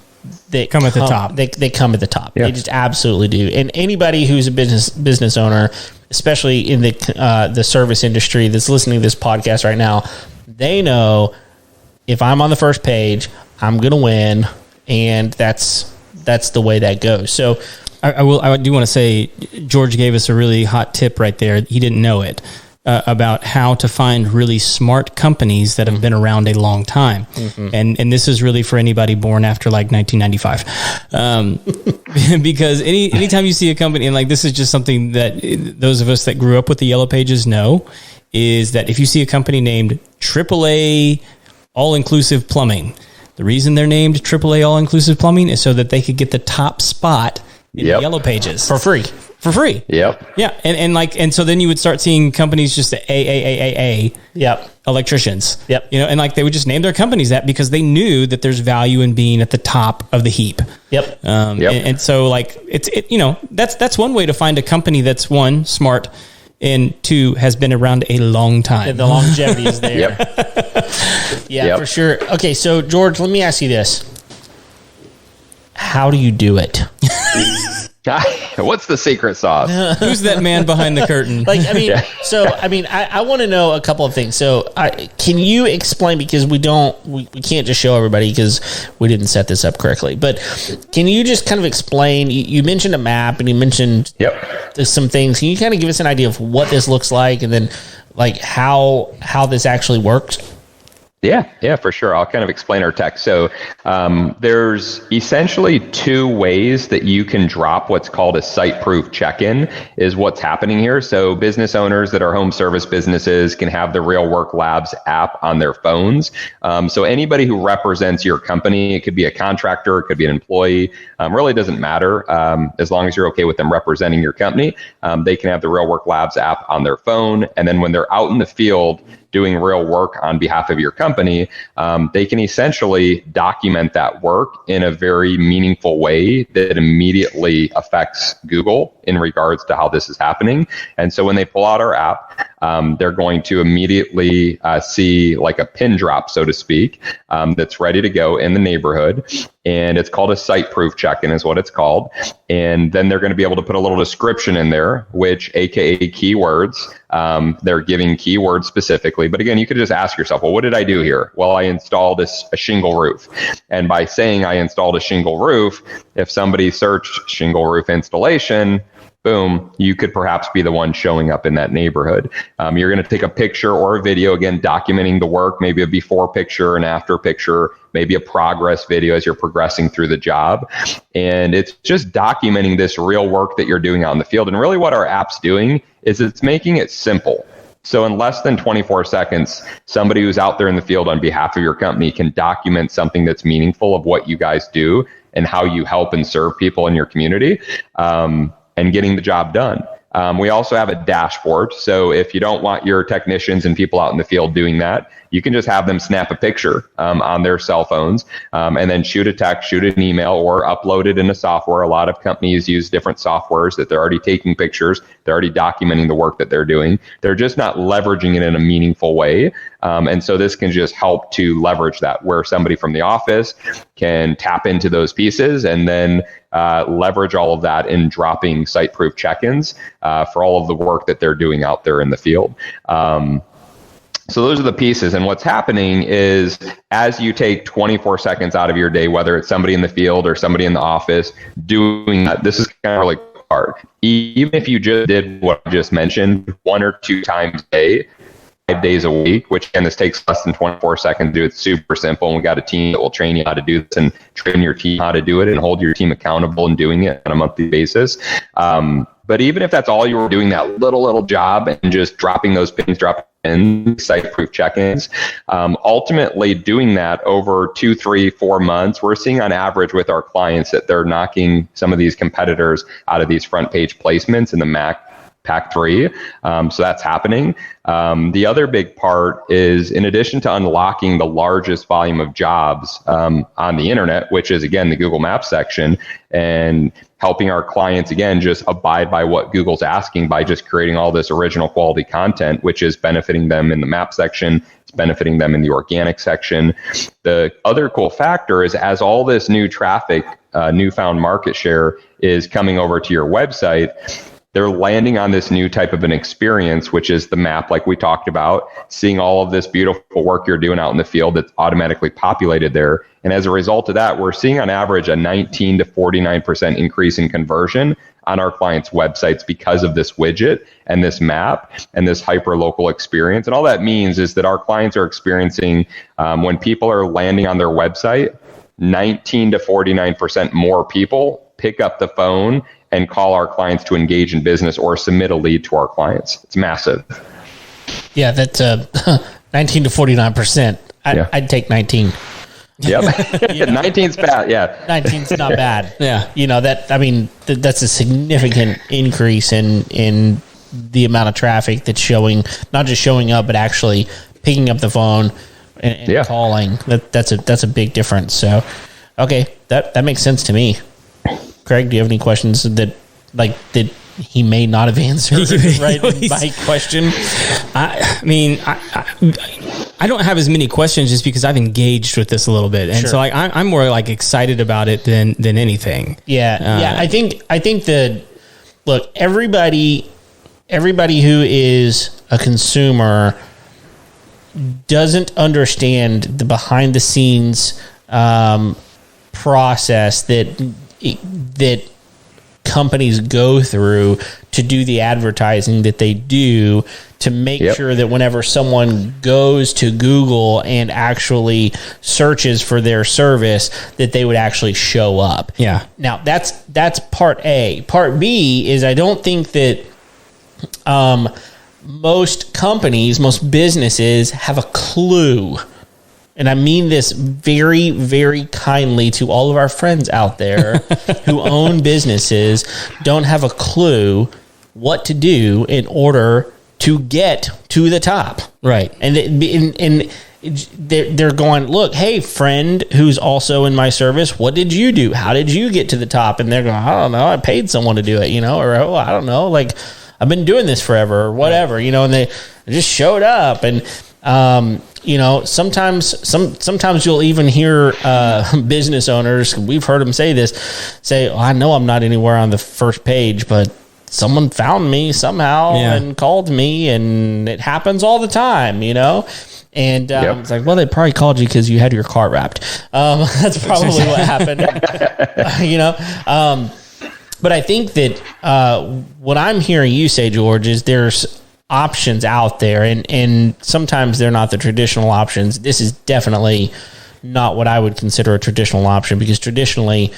that come at the top. They come at the top. Yeah. They just absolutely do. And anybody who's a business owner, especially in the service industry that's listening to this podcast right now, they know if I'm on the first page, I'm going to win, and that's the way that goes. So I do want to say George gave us a really hot tip right there. He didn't know it about how to find really smart companies that have been around a long time. And this is really for anybody born after like 1995. Because anytime you see a company, and like this is just something that those of us that grew up with the Yellow Pages know, is that if you see a company named AAA All-Inclusive Plumbing, The reason they're named AAA All-Inclusive Plumbing is so that they could get the top spot in the Yellow Pages. For free. Yep. Yeah. And so then you would start seeing companies just AAAAA. Yep. Electricians. Yep. And like they would just name their companies that because they knew that there's value in being at the top of the heap. Yep. And so like that's one way to find a company that's one, smart, and two, has been around a long time. The longevity is there. Yeah, for sure. Okay, so George, let me ask you this. How do you do it? What's the secret sauce? Who's that man behind the curtain? I want to know a couple of things. So can you explain, because we can't just show everybody because we didn't set this up correctly, but can you just kind of explain, you mentioned a map and you mentioned some things. Can you kind of give us an idea of what this looks like and then like how this actually works? Yeah, for sure. I'll kind of explain our tech. So there's essentially two ways that you can drop what's called a site-proof check-in is what's happening here. So business owners that are home service businesses can have the Real Work Labs app on their phones. So anybody who represents your company, it could be a contractor, it could be an employee, really doesn't matter. As long as you're okay with them representing your company, they can have the Real Work Labs app on their phone. And then when they're out in the field doing real work on behalf of your company, they can essentially document that work in a very meaningful way that immediately affects Google in regards to how this is happening. And so when they pull out our app, they're going to immediately see like a pin drop, so to speak, that's ready to go in the neighborhood. And it's called a site-proof check-in is what it's called. And then they're going to be able to put a little description in there, which AKA keywords. They're giving keywords specifically. But again, you could just ask yourself, well, what did I do here? Well, I installed a shingle roof. And by saying I installed a shingle roof, if somebody searched shingle roof installation, boom, you could perhaps be the one showing up in that neighborhood. You're going to take a picture or a video, again, documenting the work, maybe a before picture, an after picture, maybe a progress video as you're progressing through the job. And it's just documenting this real work that you're doing out in the field. And really what our app's doing is it's making it simple. So in less than 24 seconds, somebody who's out there in the field on behalf of your company can document something that's meaningful of what you guys do and how you help and serve people in your community. And getting the job done. We also have a dashboard. So if you don't want your technicians and people out in the field doing that, you can just have them snap a picture on their cell phones and then shoot a text, shoot an email, or upload it in a software. A lot of companies use different softwares that they're already taking pictures. They're already documenting the work that they're doing. They're just not leveraging it in a meaningful way. And so this can just help to leverage that, where somebody from the office can tap into those pieces and then leverage all of that in dropping site-proof check-ins for all of the work that they're doing out there in the field. So those are the pieces. And what's happening is as you take 24 seconds out of your day, whether it's somebody in the field or somebody in the office doing that, this is kind of really hard. Even if you just did what I just mentioned 1 or 2 times a day, 5 days a week, which again, this takes less than 24 seconds to do. It's super simple. And we got a team that will train you how to do this and train your team how to do it and hold your team accountable in doing it on a monthly basis. But even if that's all you were doing, that little job and just dropping those pins, dropping in site-proof check-ins, ultimately doing that over 2, 3, 4 months, we're seeing on average with our clients that they're knocking some of these competitors out of these front page placements in the Pack 3. So that's happening. The other big part is, in addition to unlocking the largest volume of jobs on the internet, which is, again, the Google Maps section, and helping our clients, again, just abide by what Google's asking by just creating all this original quality content, which is benefiting them in the map section. It's benefiting them in the organic section. The other cool factor is, as all this new traffic, newfound market share is coming over to your website, they're landing on this new type of an experience, which is the map, like we talked about, seeing all of this beautiful work you're doing out in the field that's automatically populated there. And as a result of that, we're seeing on average a 19 to 49% increase in conversion on our clients' websites because of this widget and this map and this hyper-local experience. And all that means is that our clients are experiencing, when people are landing on their website, 19 to 49% more people pick up the phone and call our clients to engage in business or submit a lead to our clients. It's massive. Yeah, that's 19 to 49%. I'd take 19. Yep. 19's bad. Yeah. 19's not bad. Yeah. That's a significant increase in the amount of traffic that's showing, not just showing up, but actually picking up the phone and calling. That's a big difference. So, okay, that makes sense to me. Craig, do you have any questions that he may not have answered right in my question? I don't have as many questions just because I've engaged with this a little bit, and so I'm more excited about it than anything. Yeah. I think that, look, everybody who is a consumer doesn't understand the behind the scenes process that companies go through to do the advertising that they do, to make sure that whenever someone goes to Google and actually searches for their service, that they would actually show up. Yeah. Now that's part A. Part B is, I don't think that most companies, most businesses have a clue. And I mean this very, very kindly to all of our friends out there who own businesses, don't have a clue what to do in order to get to the top. Right. And they're going, look, hey, friend who's also in my service, what did you do? How did you get to the top? And they're going, I don't know, I paid someone to do it, or I don't know, like, I've been doing this forever or whatever, and they just showed up. And sometimes you'll even hear business owners, we've heard them say, oh, I know I'm not anywhere on the first page, but someone found me somehow and called me, and it happens all the time, And it's like, well, they probably called you because you had your car wrapped. That's probably what happened, But I think that what I'm hearing you say, George, is there's options out there, and sometimes they're not the traditional options. This is definitely not what I would consider a traditional option, because traditionally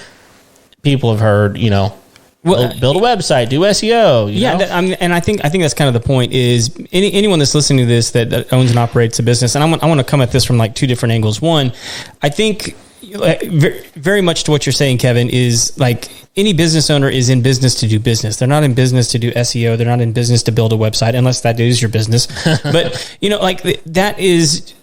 people have heard, build a website, do SEO. And I think that's kind of the point. Is anyone that's listening to this that owns and operates a business, and I want to come at this from like two different angles. One, I think very much to what you're saying, Kevin, is like any business owner is in business to do business. They're not in business to do SEO. They're not in business to build a website, unless that is your business. But that is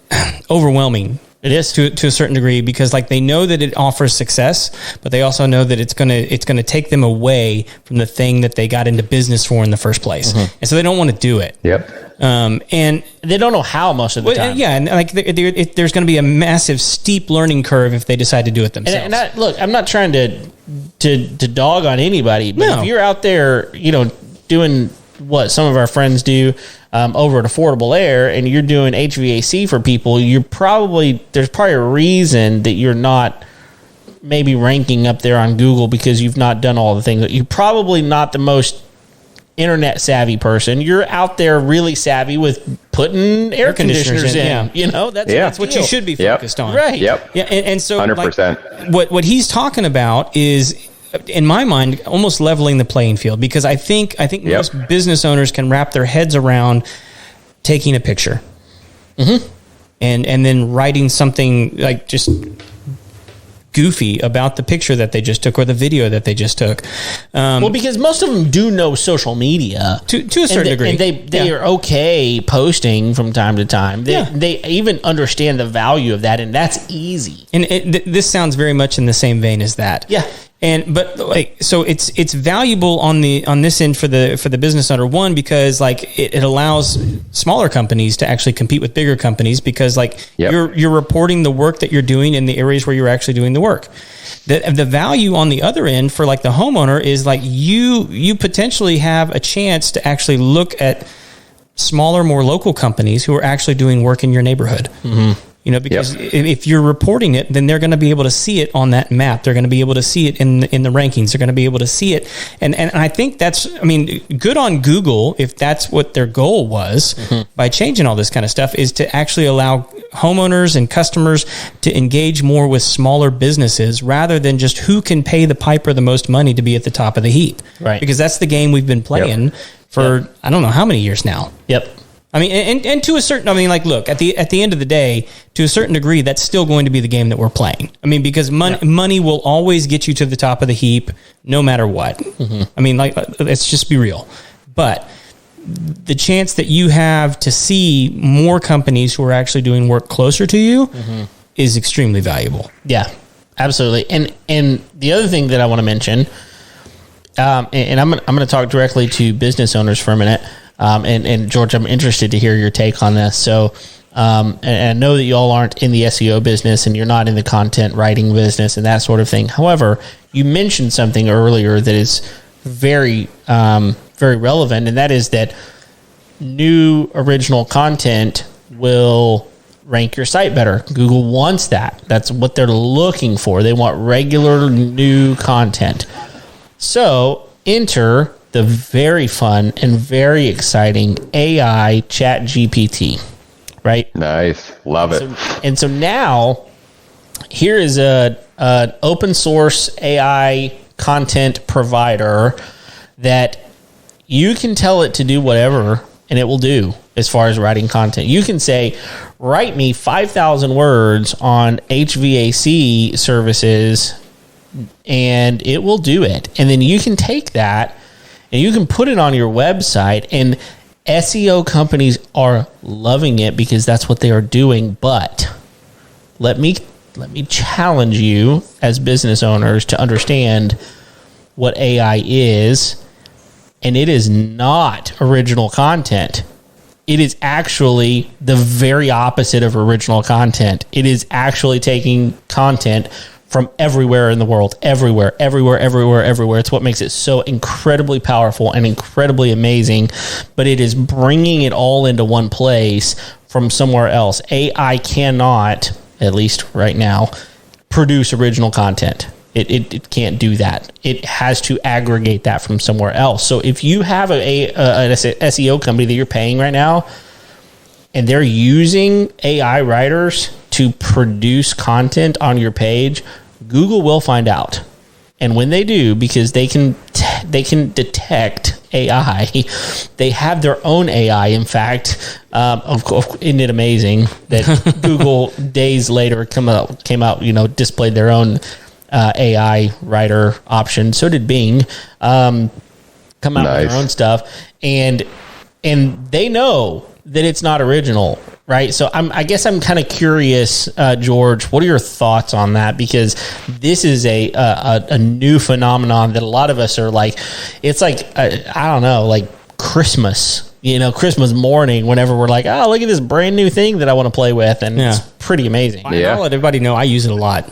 overwhelming. It is to a certain degree, because like they know that it offers success, but they also know that it's gonna take them away from the thing that they got into business for in the first place, and so they don't want to do it. Yep. And they don't know how most of the time. Yeah, and like there's going to be a massive steep learning curve if they decide to do it themselves. And look, I'm not trying to dog on anybody, but if you're out there, doing what some of our friends do over at Affordable Air, and you're doing HVAC for people, there's probably a reason that you're not maybe ranking up there on Google, because you've not done all the things. You're probably not the most internet savvy person. You're out there really savvy with putting air conditioners in. That's what you should be focused on. Right. Yep. Yeah. And so 100%. What he's talking about is, in my mind, almost leveling the playing field, because I think most business owners can wrap their heads around taking a picture and then writing something like just goofy about the picture that they just took or the video that they just took. Because most of them do know social media to a certain degree, and they are okay posting from time to time. They even understand the value of that, and that's easy. And this sounds very much in the same vein as that. Yeah. So it's valuable on this end for the business owner. One, because like it allows smaller companies to actually compete with bigger companies, because you're reporting the work that you're doing in the areas where you're actually doing the work. The value on the other end for like the homeowner is like you potentially have a chance to actually look at smaller, more local companies who are actually doing work in your neighborhood. Because if you're reporting it, then they're going to be able to see it on that map. They're going to be able to see it in the rankings. They're going to be able to see it. And I think good on Google, if that's what their goal was by changing all this kind of stuff, is to actually allow homeowners and customers to engage more with smaller businesses, rather than just who can pay the piper the most money to be at the top of the heap. Right. Because that's the game we've been playing for I don't know how many years now. Yep. I mean, and to a certain, I mean, like, look, at the end of the day, to a certain degree, that's still going to be the game that we're playing. I mean, because money will always get you to the top of the heap, no matter what. Mm-hmm. I mean, like, let's just be real. But the chance that you have to see more companies who are actually doing work closer to you is extremely valuable. Yeah, absolutely. And the other thing that I want to mention, and I'm going to talk directly to business owners for a minute. And George, I'm interested to hear your take on this. So, and I know that you all aren't in the SEO business and you're not in the content writing business and that sort of thing. However, you mentioned something earlier that is very, very relevant, and that is that new original content will rank your site better. Google wants that. That's what they're looking for. They want regular new content. So enter the very fun and very exciting AI Chat GPT, right? Nice. Love it. And so now here is an open source AI content provider that you can tell it to do whatever and it will do as far as writing content. You can say, write me 5,000 words on HVAC services and it will do it. And then you can take that and you can put it on your website, and SEO companies are loving it because that's what they are doing. But let me challenge you as business owners to understand what AI is, and it is not original content. It is actually the very opposite of original content. It is actually taking content from everywhere in the world, everywhere. It's what makes it so incredibly powerful and incredibly amazing, but it is bringing it all into one place from somewhere else. AI cannot, at least right now, produce original content. It can't do that. It has to aggregate that from somewhere else. So if you have an SEO company that you're paying right now, and they're using AI writers to produce content on your page, Google will find out. And when they do, because they can detect AI, they have their own AI. In fact, of course, isn't it amazing that Google days later came out, displayed their own AI writer option. So did Bing, come out with their own stuff, and they know that it's not original, right? So I guess I'm kind of curious, George, what are your thoughts on that? Because this is a new phenomenon that a lot of us are like, it's like, I don't know, like Christmas morning, whenever we're like, oh, look at this brand new thing that I want to play with. And it's pretty amazing. Yeah. I'll let everybody know I use it a lot.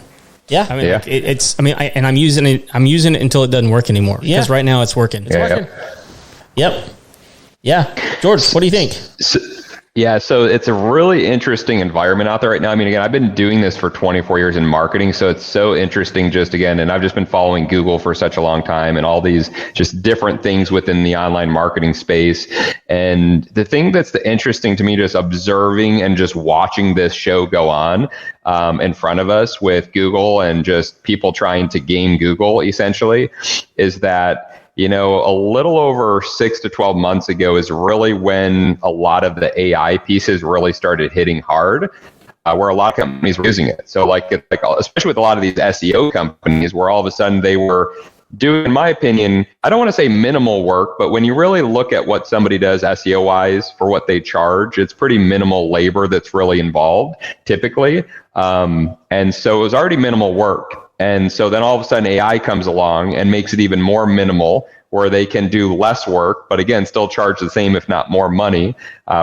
Yeah. I mean, I'm using it until it doesn't work anymore. Yeah. Because right now it's working. It's working. Yep. Yeah. George, what do you think? So it's a really interesting environment out there right now. I mean, again, I've been doing this for 24 years in marketing, so it's so interesting and I've just been following Google for such a long time and all these just different things within the online marketing space. And the thing that's interesting to me, just observing and just watching this show go on in front of us with Google and just people trying to game Google, essentially, is that a little over 6 to 12 months ago is really when a lot of the AI pieces really started hitting hard, where a lot of companies were using it. So like especially with a lot of these SEO companies, where all of a sudden they were doing, in my opinion, I don't want to say minimal work, but when you really look at what somebody does SEO wise for what they charge, it's pretty minimal labor that's really involved typically. And so it was already minimal work. And so then all of a sudden AI comes along and makes it even more minimal, where they can do less work, but again, still charge the same, if not more money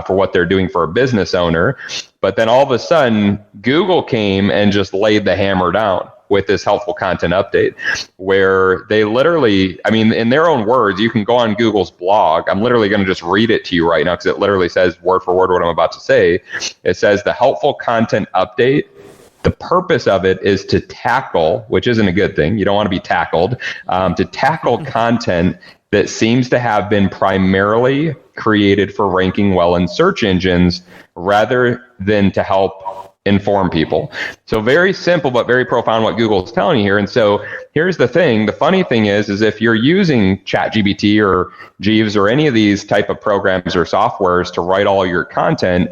for what they're doing for a business owner. But then all of a sudden, Google came and just laid the hammer down with this helpful content update, where they literally, I mean, in their own words, you can go on Google's blog. I'm literally going to just read it to you right now because it literally says word for word what I'm about to say. It says the helpful content update, the purpose of it is to tackle, which isn't a good thing, you don't want to be tackled, to tackle content that seems to have been primarily created for ranking well in search engines rather than to help inform people. So very simple, but very profound what Google is telling you here. And so here's the thing. The funny thing is if you're using ChatGPT or Jeeves or any of these type of programs or softwares to write all your content,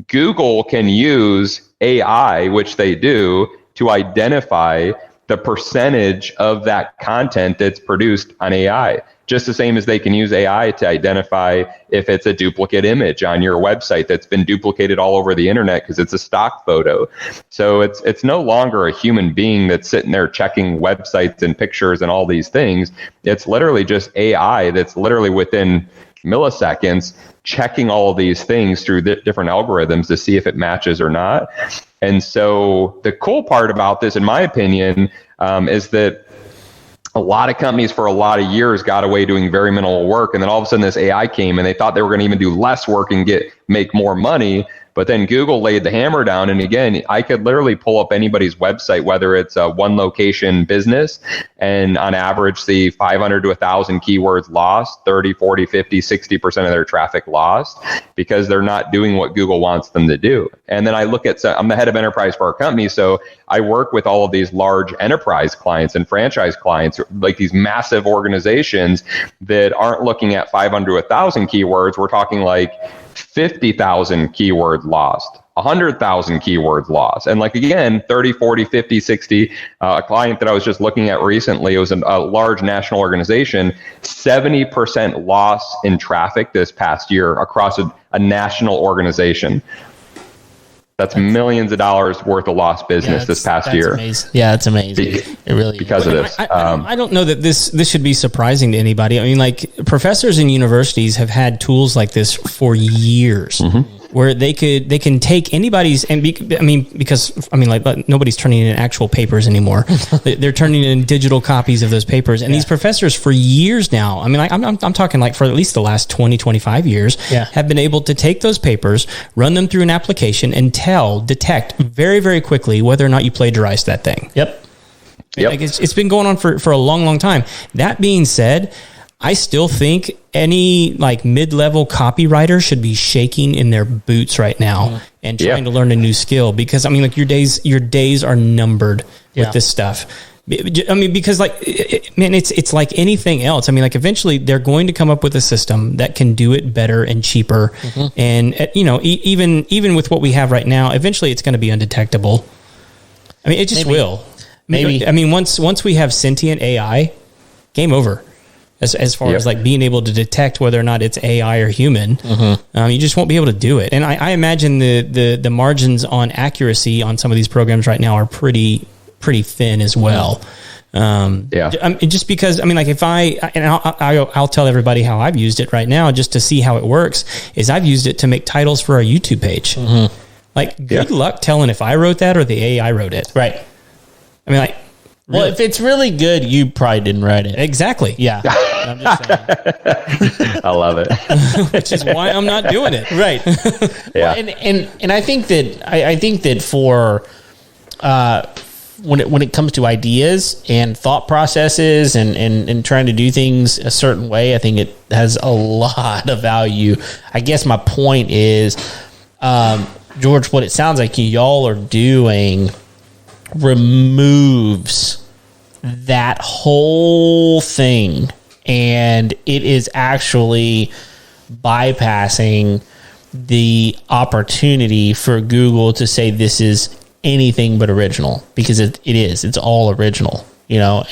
Google can use AI, which they do, to identify the percentage of that content that's produced on AI. Just the same as they can use AI to identify if it's a duplicate image on your website that's been duplicated all over the internet because it's a stock photo. So it's no longer a human being that's sitting there checking websites and pictures and all these things. It's literally just AI that's literally within milliseconds checking all of these things through different algorithms to see if it matches or not. And so the cool part about this, in my opinion, is that a lot of companies for a lot of years got away doing very minimal work. And then all of a sudden this AI came and they thought they were going to even do less work and make more money. But then Google laid the hammer down. And again, I could literally pull up anybody's website, whether it's a one location business, and on average see 500 to 1,000 keywords lost, 30, 40, 50, 60% of their traffic lost because they're not doing what Google wants them to do. And then I look at, I'm the head of enterprise for our company. So I work with all of these large enterprise clients and franchise clients, like these massive organizations that aren't looking at 500 to 1,000 keywords. We're talking like 50,000 keywords lost, 100,000 keywords lost. And like, again, 30, 40, 50, 60, a client that I was just looking at recently, it was a large national organization, 70% loss in traffic this past year across a national organization. That's millions of dollars worth of lost business this past year. Amazing. Yeah, it's amazing. It really is. Because of this. I don't know that this should be surprising to anybody. I mean, like, professors in universities have had tools like this for years. Mm-hmm. Where they can take anybody's because nobody's turning in actual papers anymore. They're turning in digital copies of those papers, and these professors for years now, I'm talking like for at least the last 20, 25 years, have been able to take those papers, run them through an application, and detect very, very quickly whether or not you plagiarized that thing. Yep. Like it's been going on for a long, long time. That being said, I still think any like mid-level copywriter should be shaking in their boots right now and trying to learn a new skill, because your days are numbered with this stuff. Because it's like anything else. Eventually they're going to come up with a system that can do it better and cheaper. Mm-hmm. And even with what we have right now, eventually it's going to be undetectable. It just will. Maybe. Once we have sentient AI, game over. As far as like being able to detect whether or not it's AI or human, you just won't be able to do it. And I imagine the margins on accuracy on some of these programs right now are pretty thin as well. Just because if I'll tell everybody how I've used it right now just to see how it works, is I've used it to make titles for our YouTube page. Mm-hmm. Good luck telling if I wrote that or the AI wrote it. Right. Well, if it's really good, you probably didn't write it. Exactly. Yeah. I'm just saying. I love it. Which is why I'm not doing it. Right. Yeah. Well, and I think that for when it comes to ideas and thought processes and trying to do things a certain way, I think it has a lot of value. I guess my point is, George, what it sounds like y'all are doing removes that whole thing, and it is actually bypassing the opportunity for Google to say this is anything but original, because it's all original, and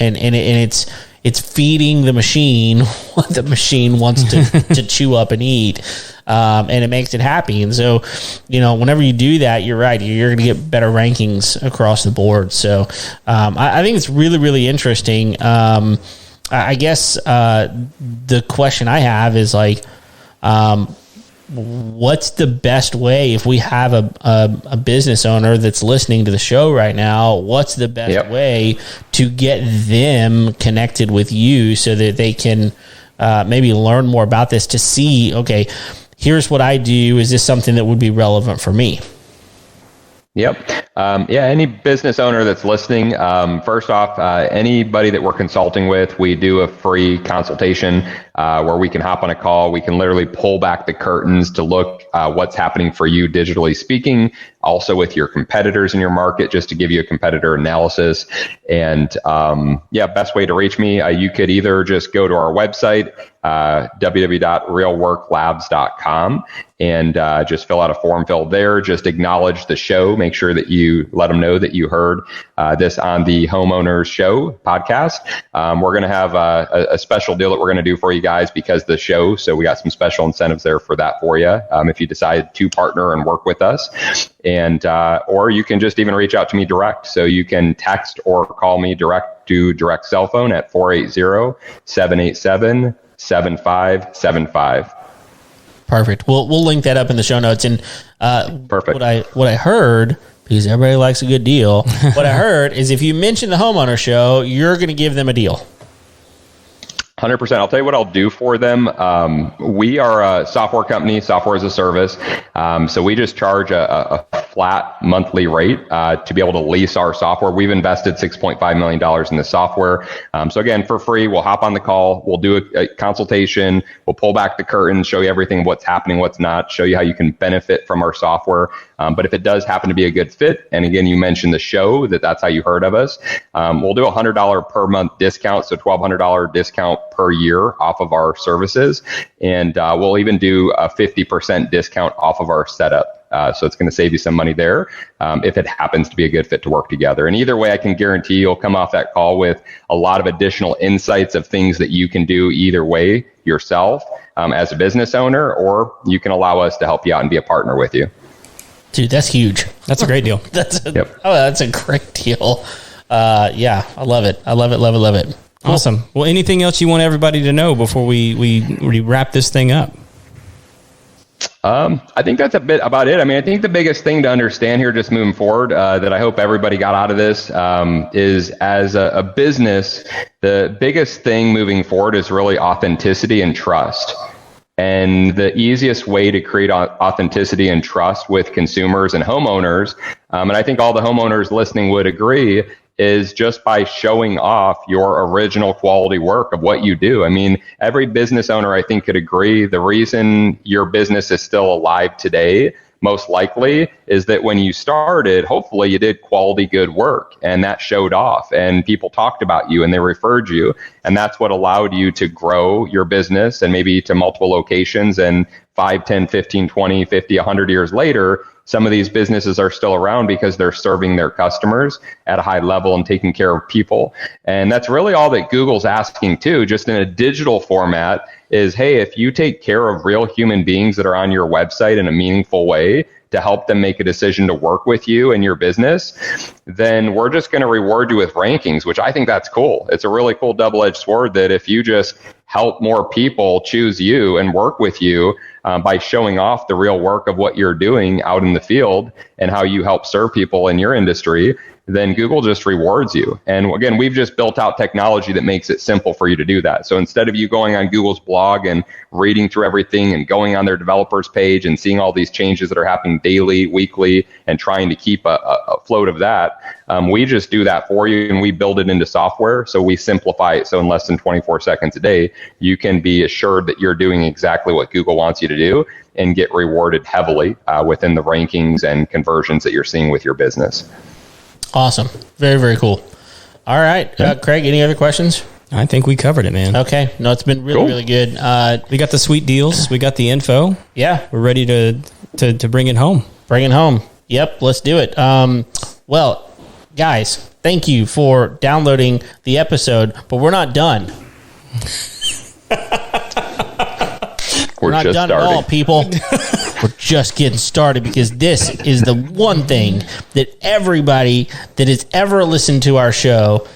it's feeding the machine what the machine wants to chew up and eat. And it makes it happy. And so, whenever you do that, you're right. You're going to get better rankings across the board. So, I think it's really, really interesting. I guess the question I have is like, what's the best way if we have a business owner that's listening to the show right now? What's the best way to get them connected with you so that they can maybe learn more about this, to see, okay, here's what I do. Is this something that would be relevant for me? Yep. Any business owner that's listening, first off, anybody that we're consulting with, we do a free consultation where we can hop on a call. We can literally pull back the curtains to look what's happening for you digitally speaking, also with your competitors in your market, just to give you a competitor analysis. And best way to reach me, you could either just go to our website, www.realworklabs.com, and just fill out a form filled there. Just acknowledge the show. Make sure that you let them know that you heard this on the Homeowners Show podcast. We're going to have a special deal that we're going to do for you guys because of the show. So we got some special incentives there for that for you if you decide to partner and work with us. And or you can just even reach out to me direct. So you can text or call me direct cell phone at 480-787-7575. Perfect. We'll link that up in the show notes. And perfect. What I heard, because everybody likes a good deal, what I heard is if you mention the Homeowner Show, you're going to give them a deal. 100%. I'll tell you what I'll do for them. We are a software company, software as a service. So we just charge a flat monthly rate to be able to lease our software. We've invested $6.5 million in the software. So again, for free, we'll hop on the call. We'll do a consultation. We'll pull back the curtain, show you everything, what's happening, what's not, show you how you can benefit from our software. But if it does happen to be a good fit, and again, you mentioned the show, that's how you heard of us, we'll do a $100 per month discount, so $1,200 discount per year off of our services. And we'll even do a 50% discount off of our setup. So it's going to save you some money there if it happens to be a good fit to work together. And either way, I can guarantee you'll come off that call with a lot of additional insights of things that you can do either way yourself as a business owner, or you can allow us to help you out and be a partner with you. Dude, that's huge. That's a great deal. That's a great deal. I love it. I love it. Love it. Love it. Awesome. Well, anything else you want everybody to know before we wrap this thing up? I think that's a bit about it. I mean, I think the biggest thing to understand here, just moving forward, that I hope everybody got out of this, is as a business, the biggest thing moving forward is really authenticity and trust. And the easiest way to create authenticity and trust with consumers and homeowners, and I think all the homeowners listening would agree, is just by showing off your original quality work of what you do. I mean, every business owner, I think, could agree the reason your business is still alive today, most likely, is that when you started, hopefully you did quality good work, and that showed off, and people talked about you and they referred you. And that's what allowed you to grow your business and maybe to multiple locations. And 5, 10, 15, 20, 50, 100 years later, some of these businesses are still around because they're serving their customers at a high level and taking care of people. And that's really all that Google's asking too, just in a digital format, is, hey, if you take care of real human beings that are on your website in a meaningful way to help them make a decision to work with you and your business, then we're just going to reward you with rankings, which I think that's cool. It's a really cool double-edged sword that if you just help more people choose you and work with you by showing off the real work of what you're doing out in the field and how you help serve people in your industry, then Google just rewards you. And again, we've just built out technology that makes it simple for you to do that. So instead of you going on Google's blog and reading through everything and going on their developers page and seeing all these changes that are happening daily, weekly, and trying to keep a float of that, we just do that for you, and we build it into software. So we simplify it. So in less than 24 seconds a day, you can be assured that you're doing exactly what Google wants you to do and get rewarded heavily within the rankings and conversions that you're seeing with your business. Awesome. Very, very cool. All right. Craig, any other questions? I think we covered it, man. Okay. No, it's been really, really good. We got the sweet deals. We got the info. Yeah. We're ready to bring it home. Bring it home. Yep. Let's do it. Well, guys, thank you for downloading the episode, but we're not done. We're not done at all, people. We're just getting started, because this is the one thing that everybody that has ever listened to our show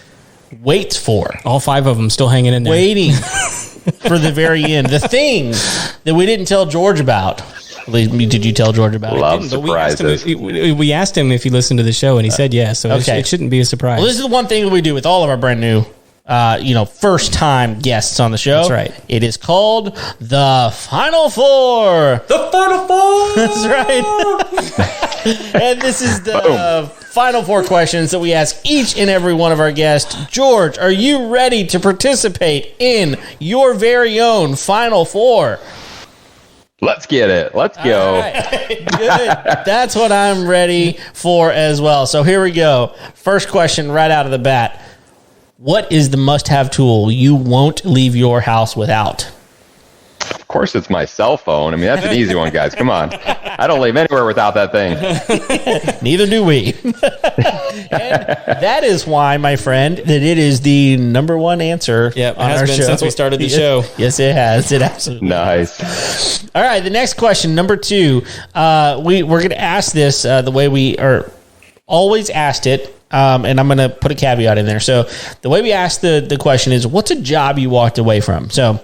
waits for. All 5 of them still hanging in there. Waiting for the very end. The thing that we didn't tell George about. Did you tell George about Love it? surprises. We asked him if he listened to the show, and he said yes. So it shouldn't be a surprise. Well, this is the one thing that we do with all of our brand new first time guests on the show. That's right. It is called the Final Four. The Final Four. That's right. And this is the Final Four questions that we ask each and every one of our guests. George, are you ready to participate in your very own Final Four? Let's get it. Let's go. All right. Good. That's what I'm ready for as well. So here we go. First question right out of the bat. What is the must-have tool you won't leave your house without? Of course, it's my cell phone. I mean, that's an easy one, guys. Come on. I don't leave anywhere without that thing. Neither do we. And that is why, my friend, that it is the number one answer Yep, on it has our been show. since we started the show. Yes, it has. It absolutely Nice. All right, the next question, number 2. We're going to ask this the way we are always asked it, and I'm going to put a caveat in there. So the way we asked the question is, what's a job you walked away from? So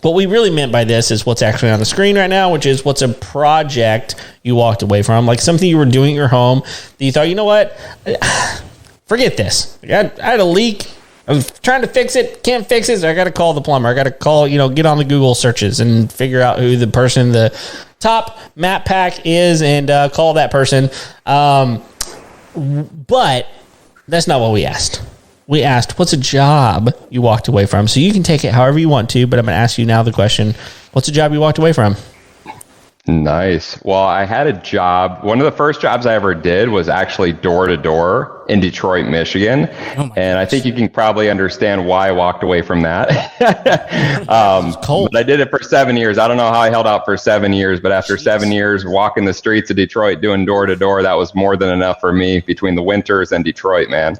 what we really meant by this is what's actually on the screen right now, which is what's a project you walked away from, like something you were doing at your home that you thought, you know what, forget this. I had a leak. I was trying to fix it, can't fix it, so I got to call the plumber. I got to call, get on the Google searches and figure out who the person, the top map pack is, and call that person. But that's not what we asked. We asked, what's a job you walked away from? So you can take it however you want to, but I'm going to ask you now the question, what's a job you walked away from? Nice. Well, I had a job. One of the first jobs I ever did was actually door to door in Detroit, Michigan. And I think you can probably understand why I walked away from that. Cold. But I did it for 7 years. I don't know how I held out for 7 years, but after 7 years walking the streets of Detroit doing door to door, that was more than enough for me between the winters and Detroit, man.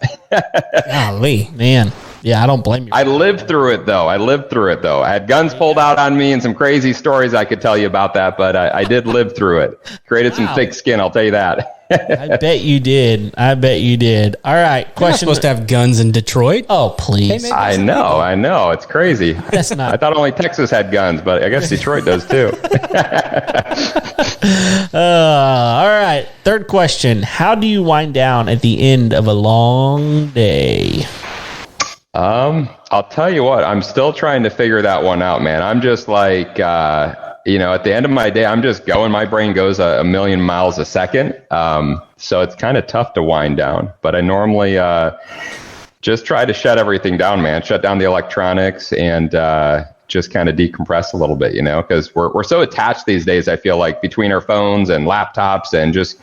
Golly, man. Yeah, I don't blame you. I lived through it, though. I had guns pulled out on me and some crazy stories I could tell you about that, but I did live through it. Created some thick skin, I'll tell you that. I bet you did. All right, You're not question. supposed to have guns in Detroit. Oh, please. I know. It's crazy. That's not. I thought only Texas had guns, but I guess Detroit does too. All right, third question. How do you wind down at the end of a long day? I'll tell you what, I'm still trying to figure that one out, man. I'm just like, at the end of my day, I'm just going. My brain goes a million miles a second. So it's kind of tough to wind down, but I normally just try to shut everything down, man. Shut down the electronics and just kind of decompress a little bit, because we're so attached these days, I feel like, between our phones and laptops and just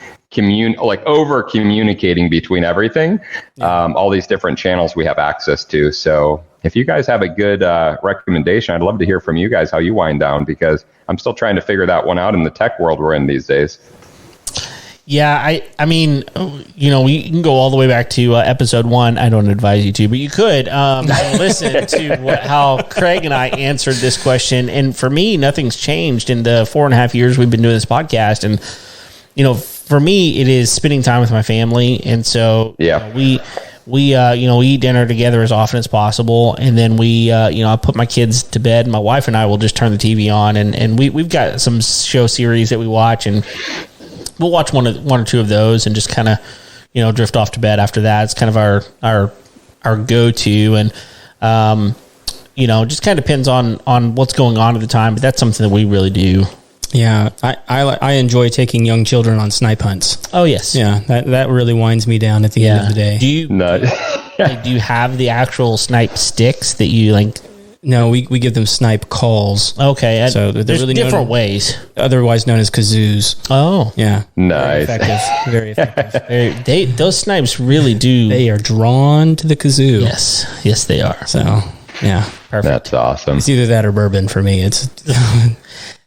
over communicating between everything, all these different channels we have access to. So if you guys have a good recommendation, I'd love to hear from you guys how you wind down, because I'm still trying to figure that one out in the tech world we're in these days. Yeah, I mean, you can go all the way back to episode 1. I don't advise you to, but you could listen to how Craig and I answered this question. And for me, nothing's changed in the 4.5 years we've been doing this podcast. And, for me, it is spending time with my family. And so we eat dinner together as often as possible. And then I put my kids to bed. My wife and I will just turn the TV on. And we've got some show series that we watch, and we'll watch one or two of those and just kind of, drift off to bed after that. It's kind of our go-to. And, just kind of depends on what's going on at the time. But that's something that we really do. Yeah, I enjoy taking young children on snipe hunts. Oh, yes. Yeah, that really winds me down at the end of the day. Do you have the actual snipe sticks that you like? No, we give them snipe calls. Okay, so there's really different ways. Otherwise known as kazoos. Oh, yeah, nice. Very effective. Those snipes really do. They are drawn to the kazoo. Yes, they are. So yeah, perfect. That's awesome. It's either that or bourbon for me. It's.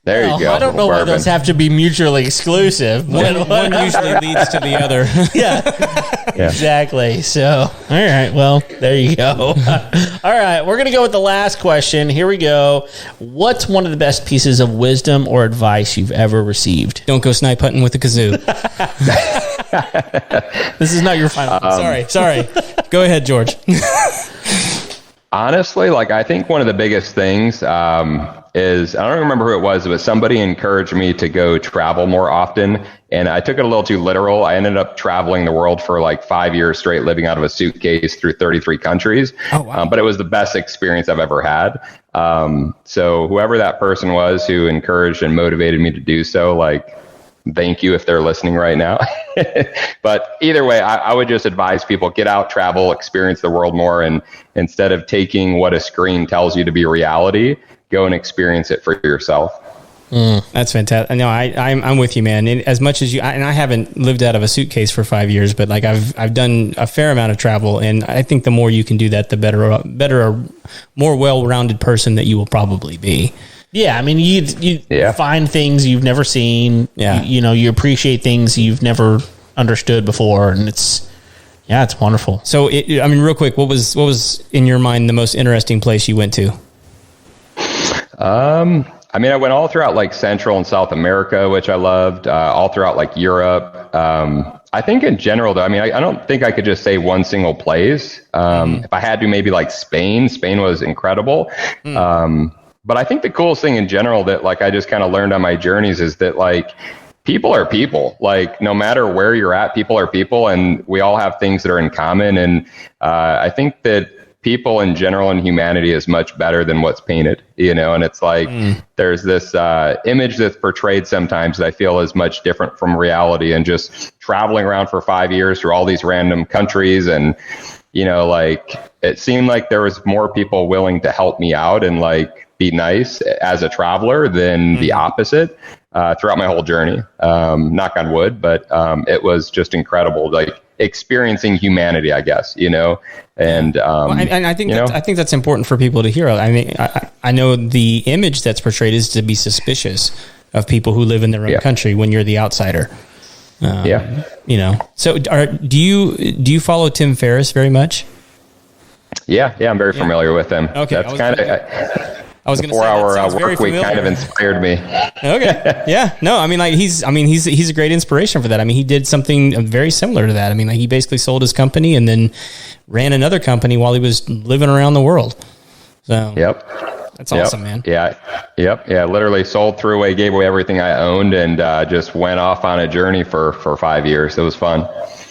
There you go. I don't know why those have to be mutually exclusive. One usually leads to the other. Yeah, exactly. So, all right. Well, there you go. All right. We're going to go with the last question. Here we go. What's one of the best pieces of wisdom or advice you've ever received? Don't go snipe hunting with a kazoo. This is not your final. Sorry. Go ahead, George. Honestly, like I think one of the biggest things is, I don't remember who it was, but somebody encouraged me to go travel more often. And I took it a little too literal. I ended up traveling the world for like 5 years straight, living out of a suitcase through 33 countries. Oh, wow. But it was the best experience I've ever had. So whoever that person was who encouraged and motivated me to do so, like, thank you if they're listening right now. But either way, I would just advise people, get out, travel, experience the world more. And instead of taking what a screen tells you to be reality, go and experience it for yourself. That's fantastic. No, I'm with you, man. And as much as you, and I haven't lived out of a suitcase for 5 years, but like I've done a fair amount of travel, and I think the more you can do that, the better, more well-rounded person that you will probably be. Yeah, I mean, you find things you've never seen. Yeah, you appreciate things you've never understood before, and it's wonderful. So, I mean, real quick, what was in your mind the most interesting place you went to? I mean, I went all throughout like Central and South America, which I loved, all throughout like Europe. I think in general, though, I mean, I don't think I could just say one single place. If I had to, maybe like Spain. Spain was incredible. But I think the coolest thing in general that like I just kind of learned on my journeys is that like people are people. Like no matter where you're at, people are people, and we all have things that are in common. And I think that people in general and humanity is much better than what's painted, and it's like there's this image that's portrayed sometimes that I feel is much different from reality. And just traveling around for 5 years through all these random countries, and like it seemed like there was more people willing to help me out and like be nice as a traveler than the opposite throughout my whole journey. Knock on wood, but it was just incredible, like experiencing humanity, I guess, and and I think I think that's important for people to hear. I mean, I know the image that's portrayed is to be suspicious of people who live in their own country when you're the outsider. So do you follow Tim Ferriss very much? Yeah, I'm very familiar with him. Okay, that's kind of. I was going to say 4 hour work week familiar. kind of inspired me. Okay. Yeah. No, I mean, like he's a great inspiration for that. I mean, he did something very similar to that. I mean, like he basically sold his company and then ran another company while he was living around the world. So that's awesome, man. Yeah. Literally sold, threw away, gave away everything I owned, and just went off on a journey for 5 years. It was fun.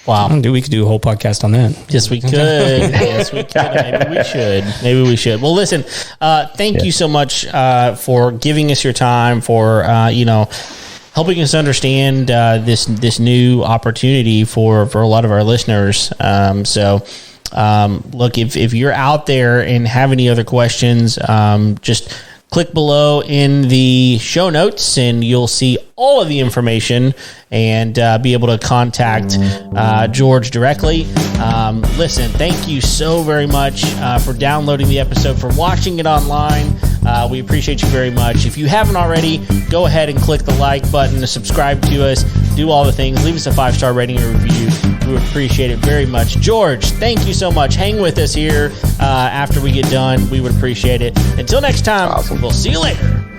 Wow. Dude, we could do a whole podcast on that. Yes, we could. Yes, we could. Maybe we should. Well, listen, thank you so much for giving us your time, for, helping us understand this new opportunity for a lot of our listeners. Look, if you're out there and have any other questions, just click below in the show notes and you'll see all of the information and be able to contact George directly. Listen, thank you so very much for downloading the episode, for watching it online. We appreciate you very much. If you haven't already, go ahead and click the like button to subscribe to us, do all the things, leave us a 5-star rating and review. We would appreciate it very much. George, thank you so much. Hang with us here after we get done. We would appreciate it. Until next time, We'll see you later.